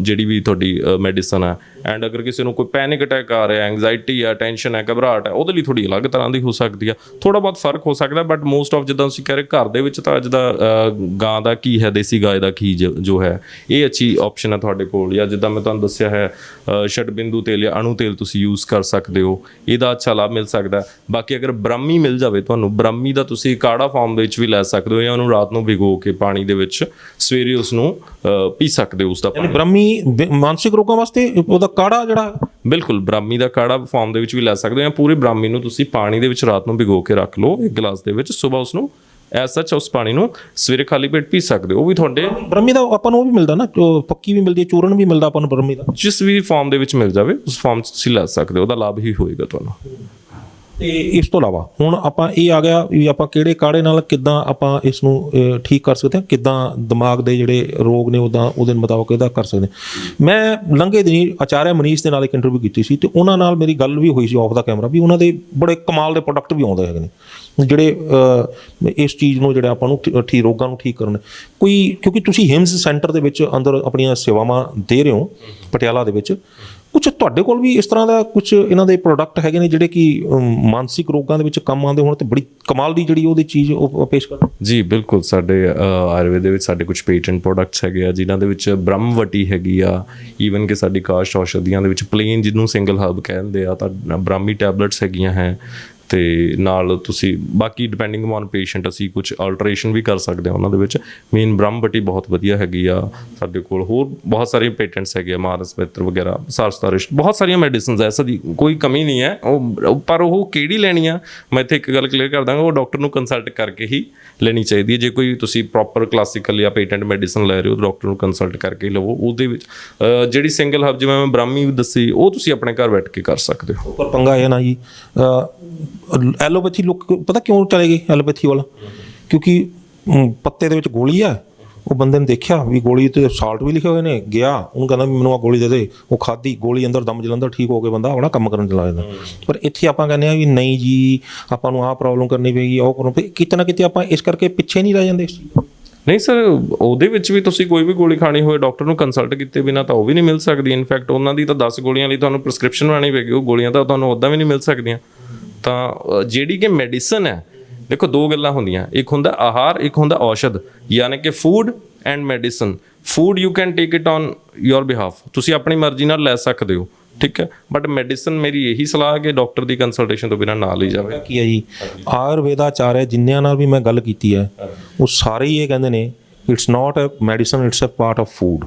ਜਿਹੜੀ ਵੀ ਤੁਹਾਡੀ ਮੈਡੀਸਨ ਹੈ। ਐਂਡ ਅਗਰ ਕਿਸੇ ਨੂੰ ਕੋਈ ਪੈਨਿਕ ਅਟੈਕ ਆ ਰਿਹਾ, ਐਂਗਜ਼ਾਈਟੀ ਆ, ਟੈਨਸ਼ਨ ਹੈ, ਘਬਰਾਹਟ ਹੈ, ਉਹਦੇ ਲਈ ਥੋੜੀ ਅਲੱਗ ਤਰ੍ਹਾਂ ਦੀ ਹੋ ਸਕਦੀ ਆ। ਥੋੜਾ ਬਹੁਤ ਫਰਕ ਹੋ ਸਕਦਾ, ਬਟ ਮੋਸਟ ਆਫ ਜਿੱਦਾਂ ਤੁਸੀਂ ਕਹਿ ਰਹੇ ਘਰ ਦੇ ਵਿੱਚ ਤਾਂ ਜਿੱਦਾਂ ਗਾਂ ਦਾ ਘੀ ਹੈ, ਦੇਸੀ ਗਾਏ ਦਾ ਘੀ ਜੋ ਹੈ, ਇਹ ਅੱਛੀ ਆਪਸ਼ਨ ਹੈ ਤੁਹਾਡੇ ਕੋਲ। ਜਾਂ ਜਿੱਦਾਂ ਮੈਂ ਤੁਹਾਨੂੰ ਦੱਸਿਆ ਹੈ ਛੜਬਿੰਦੂ ਤੇਲ ਜਾਂ ਅਣੂ ਤੇਲ ਤੁਸੀਂ ਯੂਜ਼ ਕਰ ਸਕਦੇ ਹੋ, ਇਹਦਾ ਅੱਛਾ ਲਾਭ ਮਿਲ ਸਕਦਾ। ਬਾਕੀ ਅਗਰ ਬ੍ਰਾਹਮੀ ਮਿਲ ਜਾਵੇ ਤੁਹਾਨੂੰ, ਬ੍ਰਾਹਮੀ ਦਾ ਤੁਸੀਂ ਕਾੜਾ ਫਾਰਮ ਦੇ ਵਿੱਚ ਵੀ ਲੈ ਸਕਦੇ ਹੋ, ਜਾਂ ਉਹਨੂੰ ਰਾਤ ਨੂੰ ਭਿਗੋ ਕੇ ਪਾਣੀ ਦੇ ਵਿੱਚ ਸਵੇਰੇ ਉਸਨੂੰ ਪੀ ਸਕਦੇ ਹੋ। ਉਸਦਾ ਬ੍ਰਾਹਮੀ ਮਾਨਸਿਕ ਰੋਗਾਂ ਵਾਸਤੇ ਉਹਦਾ ਕਾੜਾ ਜਿਹੜਾ, ਬਿਲਕੁਲ ਬ੍ਰਾਹਮੀ ਦਾ ਕਾੜਾ ਫਾਰਮ ਦੇ ਵਿੱਚ ਵੀ ਲੈ ਸਕਦੇ ਹੋ, ਜਾਂ ਪੂਰੇ ਬ੍ਰਾਹਮੀ ਨੂੰ ਤੁਸੀਂ ਪਾਣੀ ਦੇ ਵਿੱਚ ਰਾਤ ਨੂੰ ਭਿਗੋ ਕੇ ਰੱਖ ਲਓ 1 ਗਲਾਸ ਦੇ ਵਿੱਚ, ਸਵੇਰ ਉਸਨੂੰ ਐਸ ਸੱਚ ਉਸ ਪਾਣੀ ਨੂੰ ਸਵੇਰੇ ਖਾਲੀ ਪੇਟ ਪੀ ਸਕਦੇ ਹੋ। ਉਹ ਵੀ ਤੁਹਾਡੇ ਬ੍ਰਾਹਮੀ ਦਾ ਆਪਾਂ ਨੂੰ ਉਹ ਵੀ ਮਿਲਦਾ ਨਾ, ਪੱਕੀ ਵੀ ਮਿਲਦੀ ਹੈ, ਚੂਰਨ ਵੀ ਮਿਲਦਾ ਆਪਾਂ ਨੂੰ ਬ੍ਰਾਹਮੀ ਦਾ। ਜਿਸ ਵੀ ਫਾਰਮ ਦੇ ਵਿੱਚ ਮਿਲ ਜਾਵੇ ਉਸ ਫਾਰਮ 'ਚ ਤੁਸੀਂ ਲੈ ਸਕਦੇ ਹੋ, ਉਹਦਾ ਲਾਭ ਹੀ ਹੋਏਗਾ ਤੁਹਾਨੂੰ। ਤੇ ਇਸ ਤੋਂ ਇਲਾਵਾ ਹੁਣ ਆਪਾਂ ਇਹ ਆ ਗਿਆ ਵੀ ਆਪਾਂ ਕਿਹੜੇ ਕਾੜੇ ਨਾਲ ਕਿੱਦਾਂ ਆਪਾਂ ਇਸ ਨੂੰ ਠੀਕ ਕਰ ਸਕਦੇ ਹਾਂ, ਕਿੱਦਾਂ ਦਿਮਾਗ ਦੇ ਜਿਹੜੇ ਰੋਗ ਨੇ ਉੱਦਾਂ ਉਹਦੇ ਮੁਤਾਬਕ ਇਹਦਾ ਕਰ ਸਕਦੇ ਹਾਂ। ਮੈਂ ਲੰਘੇ ਦਿਨੀ ਆਚਾਰਿਆ ਮਨੀਸ਼ ਦੇ ਨਾਲ ਇੱਕ ਇੰਟਰਵਿਊ ਕੀਤੀ ਸੀ ਤੇ ਉਹਨਾਂ ਨਾਲ ਮੇਰੀ ਗੱਲ ਵੀ ਹੋਈ ਸੀ ਆਫ ਦਾ ਕੈਮਰਾ, ਵੀ ਉਹਨਾਂ ਦੇ ਬੜੇ ਕਮਾਲ ਦੇ ਪ੍ਰੋਡਕਟ ਵੀ ਆਉਂਦੇ ਹੈਗੇ ਨੇ ਜਿਹੜੇ ਇਸ ਚੀਜ਼ ਨੂੰ ਜਿਹੜੇ ਆਪਾਂ ਨੂੰ ਰੋਗਾਂ ਨੂੰ ਠੀਕ ਕਰਨ। ਕੋਈ ਕਿਉਂਕਿ ਤੁਸੀਂ ਹਿਮਸ ਸੈਂਟਰ ਦੇ ਵਿੱਚ ਅੰਦਰ ਆਪਣੀਆਂ ਸੇਵਾਵਾਂ ਦੇ ਰਹੇ ਹੋ ਪਟਿਆਲਾ ਦੇ ਵਿੱਚ, ਕੁਛ ਤੁਹਾਡੇ ਕੋਲ ਵੀ ਇਸ ਤਰ੍ਹਾਂ ਦਾ ਕੁਛ ਇਹਨਾਂ ਦੇ ਪ੍ਰੋਡਕਟ ਹੈਗੇ ਨੇ ਜਿਹੜੇ ਕਿ ਮਾਨਸਿਕ ਰੋਗਾਂ ਦੇ ਵਿੱਚ ਕੰਮ ਆਉਂਦੇ ਹੋਣ ਤੇ ਬੜੀ ਕਮਾਲ ਦੀ ਜਿਹੜੀ ਉਹਦੀ ਚੀਜ਼ ਉਹ ਪੇਸ਼ ਕਰਦੇ? ਜੀ ਬਿਲਕੁਲ, ਸਾਡੇ ਆਯੁਰਵੇਦ ਦੇ ਵਿੱਚ ਸਾਡੇ ਕੁਝ ਪੇਟੈਂਟ ਪ੍ਰੋਡਕਟਸ ਹੈਗੇ ਆ, ਜਿਨ੍ਹਾਂ ਦੇ ਵਿੱਚ ਬ੍ਰਹਮਵਟੀ ਹੈਗੀ ਆ, ਈਵਨ ਕਿ ਸਾਡੀ ਕਾਸ਼ ਔਸ਼ਧੀਆਂ ਦੇ ਵਿੱਚ ਪਲੇਨ ਜਿਹਨੂੰ ਸਿੰਗਲ ਹਰਬ ਕਹਿੰਦੇ ਆ, ਤਾਂ ਬ੍ਰਾਹਮੀ ਟੈਬਲੇਟਸ ਹੈਗੀਆਂ ਹੈ, ਤੇ ਨਾਲ ਤੁਸੀਂ ਬਾਕੀ ਡਿਪੈਂਡਿੰਗ ਔਨ ਪੇਸ਼ੈਂਟ ਅਸੀਂ ਕੁਝ ਅਲਟਰੇਸ਼ਨ ਵੀ ਕਰ ਸਕਦੇ ਹਾਂ ਉਹਨਾਂ ਦੇ ਵਿੱਚ। ਮੇਨ ਬ੍ਰਹਮਬਟੀ ਬਹੁਤ ਵਧੀਆ ਹੈਗੀ ਆ ਸਾਡੇ ਕੋਲ, ਹੋਰ ਬਹੁਤ ਸਾਰੇ ਪੇਟੈਂਟਸ ਹੈਗੇ ਆ, ਮਾਰਸ ਬਿੱਤਰ ਵਗੈਰਾ, ਸਾਰਸਤਾਰਿਸ਼, ਬਹੁਤ ਸਾਰੀਆਂ ਮੈਡੀਸਿਨਸ ਐ, ਦੀ ਕੋਈ ਕਮੀ ਨਹੀਂ ਹੈ। ਪਰ ਉਹ ਕਿਹੜੀ ਲੈਣੀ ਆ, ਮੈਂ ਇੱਥੇ ਇੱਕ ਗੱਲ ਕਲੀਅਰ ਕਰ ਦਾਂਗਾ, ਉਹ ਡਾਕਟਰ ਨੂੰ ਕੰਸਲਟ ਕਰਕੇ ਹੀ ਲੈਣੀ ਚਾਹੀਦੀ ਹੈ। ਜੇ ਕੋਈ ਤੁਸੀਂ ਪ੍ਰੋਪਰ ਕਲਾਸੀਕਲ ਜਾਂ ਪੇਟੈਂਟ ਮੈਡੀਸਨ ਲੈ ਰਹੇ ਹੋ, ਡਾਕਟਰ ਨੂੰ ਕੰਸਲਟ ਕਰਕੇ ਲਵੋ। ਉਹਦੇ ਵਿੱਚ ਜਿਹੜੀ ਸਿੰਗਲ ਹਬ ਜਿਵੇਂ ਮੈਂ ਬ੍ਰਾਹਮੀ ਦੱਸੀ, ਉਹ ਤੁਸੀਂ ਆਪਣੇ ਘਰ ਬੈਠ ਕੇ ਕਰ ਸਕਦੇ ਹੋ। ਪਰ ਪੰਗਾ ਇਹ ਨਾ ਜੀ, ਐਲੋਪੈਥੀ ਲੋਕ ਪਤਾ ਕਿਉਂ ਚਲੇ ਗਏ ਐਲੋਪੈਥੀ ਵਾਲਾ? ਕਿਉਂਕਿ ਪੱਤੇ ਦੇ ਵਿੱਚ ਗੋਲੀ ਆ, ਉਹ ਬੰਦੇ ਨੇ ਦੇਖਿਆ ਵੀ ਗੋਲੀ ਤੇ ਸਾਲਟ ਵੀ ਲਿਖੇ ਹੋਏ ਨੇ, ਗਿਆ ਉਹਨੂੰ ਕਹਿੰਦਾ ਵੀ ਮੈਨੂੰ ਆ ਗੋਲੀ ਦੇ ਦੇ, ਉਹ ਖਾਧੀ, ਗੋਲੀ ਅੰਦਰ ਦਮ ਜਲੰਦਰ, ਠੀਕ ਹੋ ਕੇ ਬੰਦਾ ਆਪਣਾ ਕੰਮ ਕਰਨ ਚਲਾ ਜਾਂਦਾ। ਪਰ ਇੱਥੇ ਆਪਾਂ ਕਹਿੰਦੇ ਆ ਵੀ ਨਹੀਂ ਜੀ, ਆਪਾਂ ਨੂੰ ਆਹ ਪ੍ਰੋਬਲਮ ਕਰਨੀ ਪਏਗੀ, ਉਹ ਕਰਨੀ ਪਈ, ਕਿਤੇ ਨਾ ਕਿਤੇ ਆਪਾਂ ਇਸ ਕਰਕੇ ਪਿੱਛੇ ਨਹੀਂ ਰਹਿ ਜਾਂਦੇ ਇਸ ਚੀਜ਼। ਨਹੀਂ ਸਰ, ਉਹਦੇ ਵਿੱਚ ਵੀ ਤੁਸੀਂ ਕੋਈ ਵੀ ਗੋਲੀ ਖਾਣੀ ਹੋਏ ਡਾਕਟਰ ਨੂੰ ਕੰਸਲਟ ਕੀਤੇ ਬਿਨਾਂ ਤਾਂ ਉਹ ਵੀ ਨਹੀਂ ਮਿਲ ਸਕਦੀ। ਇਨਫੈਕਟ ਉਹਨਾਂ ਦੀ ਤਾਂ 10 ਗੋਲੀਆਂ ਲਈ ਤੁਹਾਨੂੰ ਪ੍ਰਿਸਕ੍ਰਿਪਸ਼ਨ ਬਣਾਉਣੀ ਪਏਗੀ, ਉਹ ਗੋਲੀਆਂ ਤਾਂ ਤੁਹਾਨੂੰ ਉੱਦਾਂ ਵੀ ਨਹੀਂ ਮਿਲ ਸਕਦੀਆਂ। ਤਾਂ ਜਿਹੜੀ ਕਿ ਮੈਡੀਸਨ ਹੈ, ਦੇਖੋ ਦੋ ਗੱਲਾਂ ਹੁੰਦੀਆਂ, ਇੱਕ ਹੁੰਦਾ ਆਹਾਰ, ਇੱਕ ਹੁੰਦਾ ਔਸ਼ਧ, ਯਾਨੀ ਕਿ food and medicine. Food you can take it on your behalf, ਤੁਸੀਂ ਆਪਣੀ ਮਰਜ਼ੀ ਨਾਲ ਲੈ ਸਕਦੇ ਹੋ, ਠੀਕ ਹੈ। ਬਟ ਮੈਡੀਸਨ ਮੇਰੀ ਇਹੀ ਸਲਾਹ ਹੈ ਕਿ ਡਾਕਟਰ ਦੀ ਕੰਸਲਟੇਸ਼ਨ ਤੋਂ ਬਿਨਾਂ ਨਾ ਲਈ ਜਾਵੇ। ਕੀ ਹੈ ਜੀ, ਆਯੁਰਵੇਦਾਚਾਰਯ ਜਿੰਨਿਆਂ ਨਾਲ ਵੀ ਮੈਂ ਗੱਲ ਕੀਤੀ ਹੈ, ਉਹ ਸਾਰੇ ਹੀ ਇਹ ਕਹਿੰਦੇ ਨੇ it's not a medicine, it's a part of food.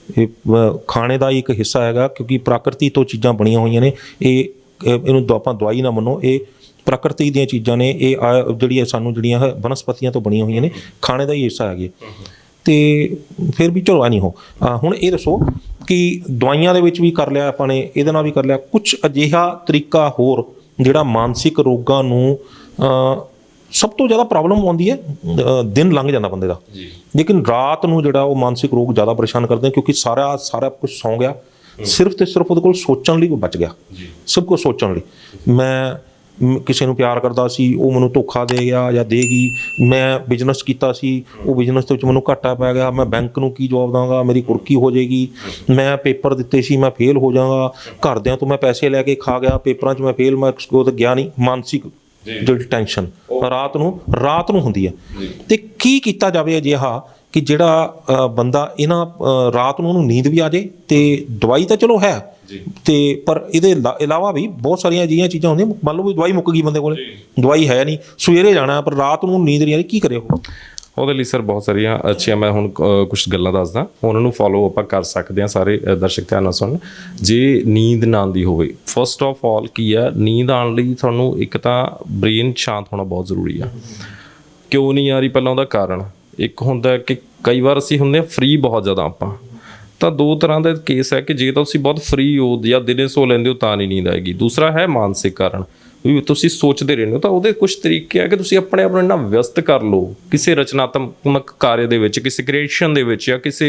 ਇਹ ਖਾਣੇ ਦਾ ਇੱਕ ਹਿੱਸਾ ਹੈਗਾ, ਕਿਉਂਕਿ ਪ੍ਰਕਿਰਤੀ ਤੋਂ ਚੀਜ਼ਾਂ ਬਣੀਆਂ ਹੋਈਆਂ ਨੇ। ਇਹਨੂੰ ਆਪਾਂ ਦਵਾਈ ਨਾ ਮੰਨੋ, ਇਹ ਪ੍ਰਕਿਰਤੀ ਦੀਆਂ ਚੀਜ਼ਾਂ ਨੇ, ਇਹ ਜਿਹੜੀਆਂ ਸਾਨੂੰ ਜਿਹੜੀਆਂ ਬਨਸਪਤੀਆਂ ਤੋਂ ਬਣੀਆਂ ਹੋਈਆਂ ਨੇ, ਖਾਣੇ ਦਾ ਹੀ ਹਿੱਸਾ ਹੈਗੇ। ਤੇ ਫਿਰ ਵੀ ਚਲੋ ਨਹੀਂ ਹੋ, ਹੁਣ ਇਹ ਦੱਸੋ ਕਿ ਦਵਾਈਆਂ ਦੇ ਵਿੱਚ ਵੀ ਕਰ ਲਿਆ ਆਪਾਂ ਨੇ, ਇਹਦੇ ਨਾਲ ਵੀ ਕਰ ਲਿਆ, ਕੁਛ ਅਜਿਹਾ ਤਰੀਕਾ ਹੋਰ ਜਿਹੜਾ ਮਾਨਸਿਕ ਰੋਗਾਂ ਨੂੰ ਸਭ ਤੋਂ ਜ਼ਿਆਦਾ ਪ੍ਰੋਬਲਮ ਆਉਂਦੀ ਹੈ, ਦਿਨ ਲੰਘ ਜਾਂਦਾ ਬੰਦੇ ਦਾ, ਲੇਕਿਨ ਰਾਤ ਨੂੰ ਜਿਹੜਾ ਉਹ ਮਾਨਸਿਕ ਰੋਗ ਜ਼ਿਆਦਾ ਪਰੇਸ਼ਾਨ ਕਰਦੇ, ਕਿਉਂਕਿ ਸਾਰਾ ਕੁਝ ਸੌਂ ਗਿਆ, ਸਿਰਫ ਤੇ ਸਿਰਫ ਉਹਦੇ ਕੋਲ ਸੋਚਣ ਲਈ ਬਚ ਗਿਆ, ਸਭ ਕੁਝ ਸੋਚਣ ਲਈ। ਮੈਂ ਕਿਸੇ ਨੂੰ ਪਿਆਰ ਕਰਦਾ ਸੀ, ਉਹ ਮੈਨੂੰ ਧੋਖਾ ਦੇ ਗਿਆ ਜਾਂ ਦੇਗੀ। ਮੈਂ ਬਿਜ਼ਨਸ ਕੀਤਾ ਸੀ, ਉਹ ਬਿਜ਼ਨਸ ਦੇ ਵਿੱਚ ਮੈਨੂੰ ਘਾਟਾ ਪੈ ਗਿਆ, ਮੈਂ ਬੈਂਕ ਨੂੰ ਕੀ ਜਵਾਬ ਦਾਂਗਾ, ਮੇਰੀ ਕੁਰਕੀ ਹੋ ਜਾਏਗੀ। ਮੈਂ ਪੇਪਰ ਦਿੱਤੇ ਸੀ, ਮੈਂ ਫੇਲ ਹੋ ਜਾਵਾਂਗਾ, ਘਰਦਿਆਂ ਤੋਂ ਮੈਂ ਪੈਸੇ ਲੈ ਕੇ ਖਾ ਗਿਆ, ਪੇਪਰਾਂ 'ਚ ਮੈਂ ਫੇਲ, ਮੈਂ ਉਹ ਤਾਂ ਗਿਆ ਨਹੀਂ। ਮਾਨਸਿਕ ਜਿਹੜੀ ਟੈਨਸ਼ਨ ਰਾਤ ਨੂੰ ਹੁੰਦੀ ਹੈ। ਤੇ ਕੀ ਕੀਤਾ ਜਾਵੇ ਅਜਿਹਾ ਕਿ ਜਿਹੜਾ ਬੰਦਾ ਇਹਨਾਂ ਰਾਤ ਨੂੰ ਉਹਨੂੰ ਨੀਂਦ ਵੀ ਆ ਜਾਏ? ਤੇ ਦਵਾਈ ਤਾਂ ਚਲੋ ਹੈ, ਤੇ ਪਰ ਇਹਦੇ ਇਲਾਵਾ ਵੀ ਬਹੁਤ ਸਾਰੀਆਂ ਅਜਿਹੀਆਂ ਚੀਜ਼ਾਂ ਹੁੰਦੀਆਂ। ਮੰਨ ਲਓ ਵੀ ਦਵਾਈ ਮੁੱਕ ਗਈ ਬੰਦੇ ਕੋਲ, ਦਵਾਈ ਹੈ ਨਹੀਂ, ਸਵੇਰੇ ਜਾਣਾ ਪਰ ਰਾਤ ਨੂੰ ਨੀਂਦ ਨਹੀਂ ਆ ਰਹੀ, ਕੀ ਕਰੇ ਉਹ? ਉਹਦੇ ਲਈ ਸਰ ਬਹੁਤ ਸਾਰੀਆਂ ਅੱਛੀਆਂ, ਮੈਂ ਹੁਣ ਕੁਝ ਗੱਲਾਂ ਦੱਸਦਾ, ਉਹਨਾਂ ਨੂੰ ਫੋਲੋ ਆਪਾਂ ਕਰ ਸਕਦੇ ਹਾਂ। ਸਾਰੇ ਦਰਸ਼ਕ ਧਿਆਨ ਨਾਲ ਸੁਣਨ। ਜੇ ਨੀਂਦ ਨਾ ਆਉਂਦੀ ਹੋਵੇ, ਫਸਟ ਆਫ ਆਲ ਕੀ ਆ, ਨੀਂਦ ਆਉਣ ਲਈ ਤੁਹਾਨੂੰ ਇੱਕ ਤਾਂ ਬ੍ਰੇਨ ਸ਼ਾਂਤ ਹੋਣਾ ਬਹੁਤ ਜ਼ਰੂਰੀ ਆ। ਕਿਉਂ ਨਹੀਂ ਆ ਰਹੀ, ਪਹਿਲਾਂ ਉਹਦਾ ਕਾਰਨ ਇੱਕ ਹੁੰਦਾ ਕਿ ਕਈ ਵਾਰ ਅਸੀਂ ਹੁੰਦੇ ਹਾਂ ਫ੍ਰੀ ਬਹੁਤ ਜ਼ਿਆਦਾ ਆਪਾਂ, ਤਾਂ ਦੋ ਤਰ੍ਹਾਂ ਦਾ ਕੇਸ ਹੈ ਕਿ ਜੇ ਤਾਂ ਤੁਸੀਂ ਬਹੁਤ ਫ੍ਰੀ ਹੋ ਜਾਂ ਦਿਨੇ ਸੋ ਲੈਂਦੇ ਹੋ ਤਾਂ ਨਹੀਂ ਨੀਂਦ ਆਏਗੀ। ਦੂਸਰਾ ਹੈ ਮਾਨਸਿਕ ਕਾਰਨ, ਵੀ ਤੁਸੀਂ ਸੋਚਦੇ ਰਹਿੰਦੇ ਹੋ। ਤਾਂ ਉਹਦੇ ਕੁਝ ਤਰੀਕੇ ਆ ਕਿ ਤੁਸੀਂ ਆਪਣੇ ਆਪ ਨੂੰ ਇੰਨਾ ਵਿਅਸਤ ਕਰ ਲਓ ਕਿਸੇ ਰਚਨਾਤਮਕ ਕਾਰਜ ਦੇ ਵਿੱਚ, ਕਿਸੇ ਕ੍ਰੀਏਸ਼ਨ ਦੇ ਵਿੱਚ, ਜਾਂ ਕਿਸੇ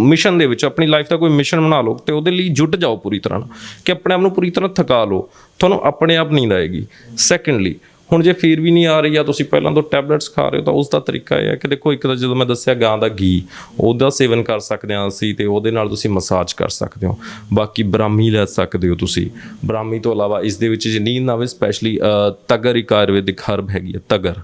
ਮਿਸ਼ਨ ਦੇ ਵਿੱਚ। ਆਪਣੀ ਲਾਈਫ ਦਾ ਕੋਈ ਮਿਸ਼ਨ ਬਣਾ ਲਓ ਤੇ ਉਹਦੇ ਲਈ ਜੁਟ ਜਾਓ ਪੂਰੀ ਤਰ੍ਹਾਂ, ਕਿ ਆਪਣੇ ਆਪ ਨੂੰ ਪੂਰੀ ਤਰ੍ਹਾਂ ਥਕਾ ਲਓ, ਤੁਹਾਨੂੰ ਆਪਣੇ ਆਪ ਨੀਂਦ ਆਏਗੀ। ਸੈਕੰਡਲੀ, ਹੁਣ ਜੇ ਫਿਰ ਵੀ ਨਹੀਂ ਆ ਰਹੀ, ਜਾਂ ਤੁਸੀਂ ਪਹਿਲਾਂ ਤੋਂ ਟੈਬਲੇਟਸ ਖਾ ਰਹੇ ਹੋ, ਤਾਂ ਉਸ ਦਾ ਤਰੀਕਾ ਇਹ ਹੈ ਕਿ ਦੇਖੋ, ਇੱਕ ਤਾਂ ਜਦੋਂ ਮੈਂ ਦੱਸਿਆ ਗਾਂ ਦਾ ਘੀ, ਉਹਦਾ ਸੇਵਨ ਕਰ ਸਕਦੇ ਹਾਂ ਅਸੀਂ, ਤੇ ਉਹਦੇ ਨਾਲ ਤੁਸੀਂ ਮਸਾਜ ਕਰ ਸਕਦੇ ਹੋ। ਬਾਕੀ ਬ੍ਰਾਹਮੀ ਲੈ ਸਕਦੇ ਹੋ ਤੁਸੀਂ। ਬ੍ਰਾਹਮੀ ਤੋਂ ਇਲਾਵਾ ਇਸ ਦੇ ਵਿੱਚ ਜੇ ਨੀਂਦ ਨਾ ਆਵੇ, ਸਪੈਸ਼ਲੀ ਤਗਰ ਇੱਕ ਆਯੁਰਵੈਦਿਕ ਹਰਬ ਹੈਗੀ ਹੈ, ਤਗਰ।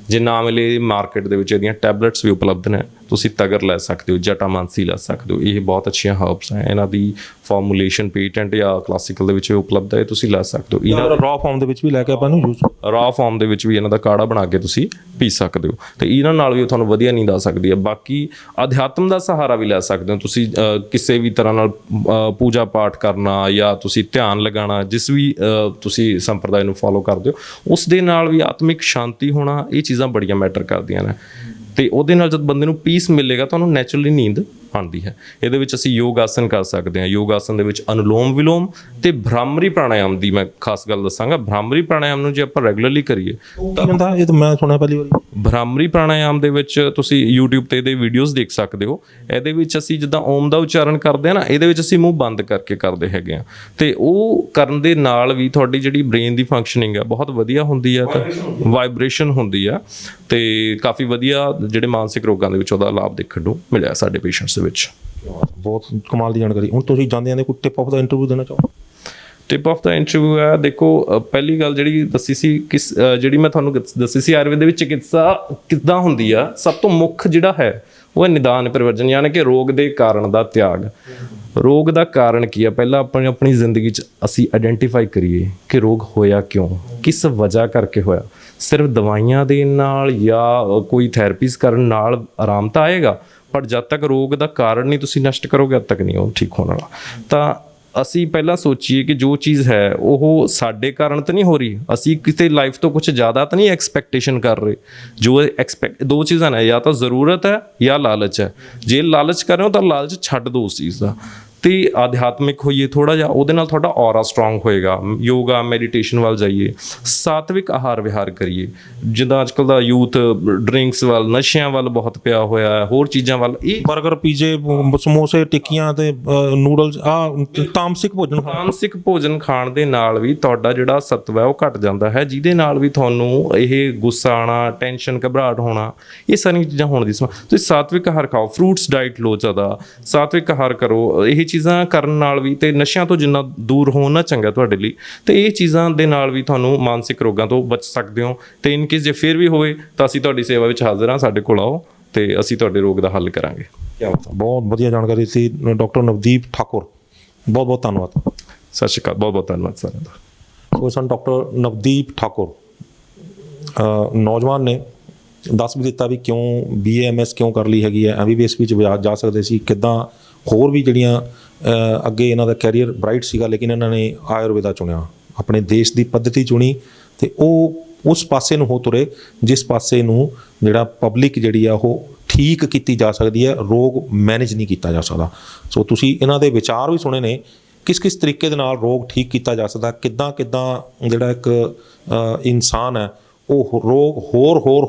ਜੇ ਨਾ ਮਿਲੇ ਮਾਰਕੀਟ ਦੇ ਵਿੱਚ ਇਹਦੀਆਂ ਟੈਬਲੇਟਸ ਵੀ ਉਪਲਬਧ ਨੇ, ਤੁਸੀਂ ਤਗਰ ਲੈ ਸਕਦੇ ਹੋ, ਜਟਾਮਾਨਸੀ ਲੈ ਸਕਦੇ ਹੋ। ਇਹ ਬਹੁਤ ਅੱਛੀਆਂ ਹਰਬਸ ਹੈ, ਇਹਨਾਂ ਦੀ ਫਾਰਮੂਲੇਸ਼ਨ ਪੇਟੈਂਟ ਜਾਂ ਕਲਾਸੀਕਲ ਦੇ ਵਿੱਚ ਵੀ ਉਪਲਬਧ ਹੈ, ਤੁਸੀਂ ਲੈ ਸਕਦੇ ਹੋ। ਇਹਨਾਂ ਰਾ ਫਾਰਮ ਦੇ ਵਿੱਚ ਵੀ ਲੈ ਕੇ ਆਪਾਂ ਨੂੰ ਯੂਜ਼, ਰਾ ਫਾਰਮ ਦੇ ਵਿੱਚ ਵੀ ਇਹਨਾਂ ਦਾ ਕਾੜਾ ਬਣਾ ਕੇ ਤੁਸੀਂ ਪੀ ਸਕਦੇ ਹੋ, ਤੇ ਇਹਨਾਂ ਨਾਲ ਵੀ ਤੁਹਾਨੂੰ ਵਧੀਆ ਨੀਂਦ ਆ ਸਕਦੀ ਹੈ। ਬਾਕੀ ਅਧਿਆਤਮ ਦਾ ਸਹਾਰਾ ਵੀ ਲੈ ਸਕਦੇ ਹੋ ਤੁਸੀਂ, ਕਿਸੇ ਵੀ ਤਰ੍ਹਾਂ ਨਾਲ ਪੂਜਾ ਪਾਠ ਕਰਨਾ ਜਾਂ ਤੁਸੀਂ ਧਿਆਨ ਲਗਾਉਣਾ, ਜਿਸ ਵੀ ਤੁਸੀਂ ਸੰਪਰਦਾਇ ਨੂੰ ਫੋਲੋ ਕਰਦੇ ਹੋ, ਉਸ ਦੇ ਨਾਲ ਵੀ ਆਤਮਿਕ ਸ਼ਾਂਤੀ ਹੋਣਾ, ਇਹ ਚੀਜ਼ਾਂ ਬੜੀਆਂ ਮੈਟਰ ਕਰਦੀਆਂ ਨੇ। ਤੇ ਉਹਦੇ ਨਾਲ ਜਦ ਬੰਦੇ ਨੂੰ ਪੀਸ ਮਿਲੇਗਾ, ਤੁਹਾਨੂੰ ਨੈਚੁਰਲੀ ਨੀਂਦ ਆਉਂਦੀ ਹੈ। ਇਹਦੇ ਵਿੱਚ ਅਸੀਂ ਯੋਗ ਆਸਨ ਕਰ ਸਕਦੇ ਹਾਂ। ਯੋਗ ਆਸਨ ਦੇ ਵਿੱਚ ਅਨੁਲੋਮ ਵਿਲੋਮ ਤੇ ਭ੍ਰਾਮਰੀ ਪ੍ਰਾਣਾਯਾਮ ਦੀ ਮੈਂ ਖਾਸ ਗੱਲ ਦੱਸਾਂਗਾ। ਭ੍ਰਾਮਰੀ ਪ੍ਰਾਣਾਯਾਮ ਨੂੰ ਜੇ ਆਪਾਂ ਰੈਗੂਲਰਲੀ ਕਰੀਏ, ਇਹ ਤਾਂ ਮੈਂ ਸੁਣਿਆ ਪਹਿਲੀ ਵਾਰੀ। ਭ੍ਰਾਮਰੀ ਪ੍ਰਾਣਾਯਾਮ ਦੇ ਵਿੱਚ ਤੁਸੀਂ YouTube ਤੇ ਇਹਦੇ ਵੀਡੀਓਜ਼ ਦੇਖ ਸਕਦੇ ਹੋ। ਇਹਦੇ ਵਿੱਚ ਅਸੀਂ ਜਿੱਦਾਂ ਓਮ ਦਾ ਉਚਾਰਨ ਕਰਦੇ ਹਾਂ ਨਾ, ਇਹਦੇ ਵਿੱਚ ਅਸੀਂ ਮੂੰਹ ਬੰਦ ਕਰਕੇ ਕਰਦੇ ਹੈਗੇ ਆ, ਤੇ ਉਹ ਕਰਨ ਦੇ ਨਾਲ ਵੀ ਤੁਹਾਡੀ ਜਿਹੜੀ ਬ੍ਰੇਨ ਦੀ ਫੰਕਸ਼ਨਿੰਗ ਆ ਬਹੁਤ ਵਧੀਆ ਹੁੰਦੀ ਆ, ਤੇ ਵਾਈਬ੍ਰੇਸ਼ਨ ਹੁੰਦੀ ਆ, ਤੇ ਕਾਫੀ ਵਧੀਆ ਜਿਹੜੇ ਮਾਨਸਿਕ ਰੋਗਾਂ ਦੇ ਵਿੱਚ ਉਹਦਾ ਲਾਭ ਦੇਖਣ ਨੂੰ ਮਿਲਿਆ ਸਾਡੇ ਪੇਸ਼ੈਂਟਸ ਦੇ ਵਿੱਚ। ਬਹੁਤ ਕਮਾਲ ਦੀ ਜਾਣਕਾਰੀ। ਹੁਣ ਤੁਸੀਂ ਜਾਂਦੇ ਕੋਈ ਟਿਪ ਆਫ ਦਾ ਇੰਟਰਵਿਊ ਦੇਣਾ ਚਾਹੋ? ਟਿਪ ਆਫ ਦਾ ਇੰਟਰਵਿਊ ਹੈ, ਦੇਖੋ ਪਹਿਲੀ ਗੱਲ ਜਿਹੜੀ ਦੱਸੀ ਸੀ, ਜਿਹੜੀ ਮੈਂ ਤੁਹਾਨੂੰ ਦੱਸੀ ਸੀ, ਆਯੁਰਵੇਦ ਦੇ ਵਿੱਚ ਚਿਕਿਤਸਾ ਕਿੱਦਾਂ ਹੁੰਦੀ ਆ, ਸਭ ਤੋਂ ਮੁੱਖ ਜਿਹੜਾ ਹੈ ਉਹ ਹੈ ਨਿਦਾਨ ਪਰਿਵਰਜਨ, ਯਾਨੀ ਕਿ ਰੋਗ ਦੇ ਕਾਰਨ ਦਾ ਤਿਆਗ। ਰੋਗ ਦਾ ਕਾਰਨ ਕੀ ਆ, ਪਹਿਲਾਂ ਆਪਣੀ ਜ਼ਿੰਦਗੀ 'ਚ ਅਸੀਂ ਆਇਡੈਂਟੀਫਾਈ ਕਰੀਏ ਕਿ ਰੋਗ ਹੋਇਆ ਕਿਉਂ, ਕਿਸ ਵਜ੍ਹਾ ਕਰਕੇ ਹੋਇਆ। ਸਿਰਫ ਦਵਾਈਆਂ ਦੇਣ ਨਾਲ ਜਾਂ ਕੋਈ ਥੈਰੇਪੀਜ਼ ਕਰਨ ਨਾਲ ਆਰਾਮ ਤਾਂ ਆਏਗਾ, ਪਰ ਜਦ ਤੱਕ ਰੋਗ ਦਾ ਕਾਰਨ ਨਹੀਂ ਤੁਸੀਂ ਨਸ਼ਟ ਕਰੋਗੇ ਉਦ ਤੱਕ ਨਹੀਂ ਉਹ ਠੀਕ ਹੋਣ ਵਾਲਾ। ਤਾਂ ਅਸੀਂ ਪਹਿਲਾਂ ਸੋਚੀਏ ਕਿ ਜੋ ਚੀਜ਼ ਹੈ ਉਹ ਸਾਡੇ ਕਾਰਨ ਤਾਂ ਨਹੀਂ ਹੋ ਰਹੀ, ਅਸੀਂ ਕਿਤੇ ਲਾਈਫ ਤੋਂ ਕੁਝ ਜ਼ਿਆਦਾ ਤਾਂ ਨਹੀਂ ਐਕਸਪੈਕਟੇਸ਼ਨ ਕਰ ਰਹੇ। ਜੋ ਦੋ ਚੀਜ਼ਾਂ ਨੇ, ਜਾਂ ਤਾਂ ਜ਼ਰੂਰਤ ਹੈ ਜਾਂ ਲਾਲਚ ਹੈ। ਜੇ ਲਾਲਚ ਕਰ ਰਹੇ ਹੋ ਤਾਂ ਲਾਲਚ ਛੱਡ ਦਿਓ ਉਸ ਚੀਜ਼ ਦਾ, ਤੇ ਆਧਿਆਤਮਿਕ ਹੋਈਏ ਥੋੜਾ ਜਿਹਾ, ਉਹਦੇ ਨਾਲ ਤੁਹਾਡਾ ਔਰਾ ਸਟਰੋਂਗ ਹੋਏਗਾ। ਯੋਗਾ ਮੈਡੀਟੇਸ਼ਨ ਵੱਲ ਜਾਈਏ, ਸਾਤਵਿਕ ਆਹਾਰ ਵਿਹਾਰ ਕਰੀਏ। ਜਿੱਦਾਂ ਅੱਜ ਕੱਲ੍ਹ ਦਾ ਯੂਥ ਡਰਿੰਕਸ ਵੱਲ, ਨਸ਼ਿਆਂ ਵੱਲ ਬਹੁਤ ਪਿਆ ਹੋਇਆ ਹੈ, ਹੋਰ ਚੀਜ਼ਾਂ ਵੱਲ। ਇਹ ਬਰਗਰ, ਪੀਜ਼ੇ, ਸਮੋਸੇ, ਟਿੱਕੀਆਂ ਤੇ ਨੂਡਲਸ, ਤਾਮਸਿਕ ਭੋਜਨ ਤਾਮਸਿਕ ਭੋਜਨ ਖਾਣ ਦੇ ਨਾਲ ਵੀ ਤੁਹਾਡਾ ਜਿਹੜਾ ਸਤਵ ਹੈ ਉਹ ਘਟ ਜਾਂਦਾ ਹੈ, ਜਿਹਦੇ ਨਾਲ ਵੀ ਤੁਹਾਨੂੰ ਇਹ ਗੁੱਸਾ ਆਉਣਾ, ਟੈਨਸ਼ਨ, ਘਬਰਾਹਟ ਹੋਣਾ, ਇਹ ਸਾਰੀਆਂ ਚੀਜ਼ਾਂ ਹੋਣ ਦੀ ਤੁਸੀਂ ਸਾਤਵਿਕ ਆਹਾਰ ਖਾਓ, ਫਰੂਟਸ ਡਾਈਟ ਲਓ, ਜ਼ਿਆਦਾ ਸਾਤਵਿਕ ਆਹਾਰ ਕਰੋ। ਇਹ ਚੀਜ਼ਾਂ ਕਰਨ ਨਾਲ ਵੀ, ਤੇ ਨਸ਼ਿਆਂ ਤੋਂ ਜਿੰਨਾ ਦੂਰ ਹੋਣਾ ਚੰਗਾ ਤੁਹਾਡੇ ਲਈ, ਤੇ ਇਹ ਚੀਜ਼ਾਂ ਦੇ ਨਾਲ ਵੀ ਤੁਹਾਨੂੰ ਮਾਨਸਿਕ ਰੋਗਾਂ ਤੋਂ ਬਚ ਸਕਦੇ ਹੋ। ਤੇ ਇਨ ਕੇਸ ਜੇ ਫਿਰ ਵੀ ਹੋਵੇ ਤਾਂ ਅਸੀਂ ਤੁਹਾਡੀ ਸੇਵਾ ਵਿੱਚ ਹਾਜ਼ਰ ਹਾਂ, ਸਾਡੇ ਕੋਲ ਆਓ ਤੇ ਅਸੀਂ ਤੁਹਾਡੇ ਰੋਗ ਦਾ ਹੱਲ ਕਰਾਂਗੇ। ਬਹੁਤ ਵਧੀਆ ਜਾਣਕਾਰੀ ਸੀ ਡਾਕਟਰ ਨਵਦੀਪ ਠਾਕੁਰ, ਬਹੁਤ ਬਹੁਤ ਧੰਨਵਾਦ। ਸਤਿ ਸ਼੍ਰੀ ਅਕਾਲ, ਬਹੁਤ ਬਹੁਤ ਧੰਨਵਾਦ ਸਾਰਿਆਂ ਦਾ। ਉਹ ਸਨ ਡਾਕਟਰ ਨਵਦੀਪ ਠਾਕੁਰ, ਨੌਜਵਾਨ ਨੇ ਦੱਸ ਵੀ ਦਿੱਤਾ ਵੀ ਕਿਉਂ BAMS ਕਿਉਂ ਕਰ ਲਈ ਹੈਗੀ ਹੈ। MBBS ਵਿੱਚ ਜਾ ਸਕਦੇ ਸੀ, ਕਿੱਦਾਂ ਹੋਰ ਵੀ ਜਿਹੜੀਆਂ ਅੱਗੇ ਇਹਨਾਂ ਦਾ ਕੈਰੀਅਰ ਬ੍ਰਾਈਟ ਸੀਗਾ, ਲੇਕਿਨ ਇਹਨਾਂ ਨੇ ਆਯੁਰਵੇਦਾ ਚੁਣਿਆ, ਆਪਣੇ ਦੇਸ਼ ਦੀ ਪੱਧਤੀ ਚੁਣੀ, ਤੇ ਉਹ ਉਸ ਪਾਸੇ ਨੂੰ ਹੋ ਤੁਰੇ ਜਿਸ ਪਾਸੇ ਨੂੰ ਜਿਹੜਾ ਪਬਲਿਕ ਜਿਹੜੀ ਆ ਉਹ ਠੀਕ ਕੀਤੀ ਜਾ ਸਕਦੀ ਹੈ, ਰੋਗ ਮੈਨੇਜ ਨਹੀਂ ਕੀਤਾ ਜਾ ਸਕਦਾ। ਸੋ ਤੁਸੀਂ ਇਹਨਾਂ ਦੇ ਵਿਚਾਰ ਵੀ ਸੁਣੇ ਨੇ, ਕਿਸ ਕਿਸ ਤਰੀਕੇ ਦੇ ਨਾਲ ਰੋਗ ਠੀਕ ਕੀਤਾ ਜਾ ਸਕਦਾ, ਕਿੱਦਾਂ ਜਿਹੜਾ ਇੱਕ ਇਨਸਾਨ ਹੈ ਉਹ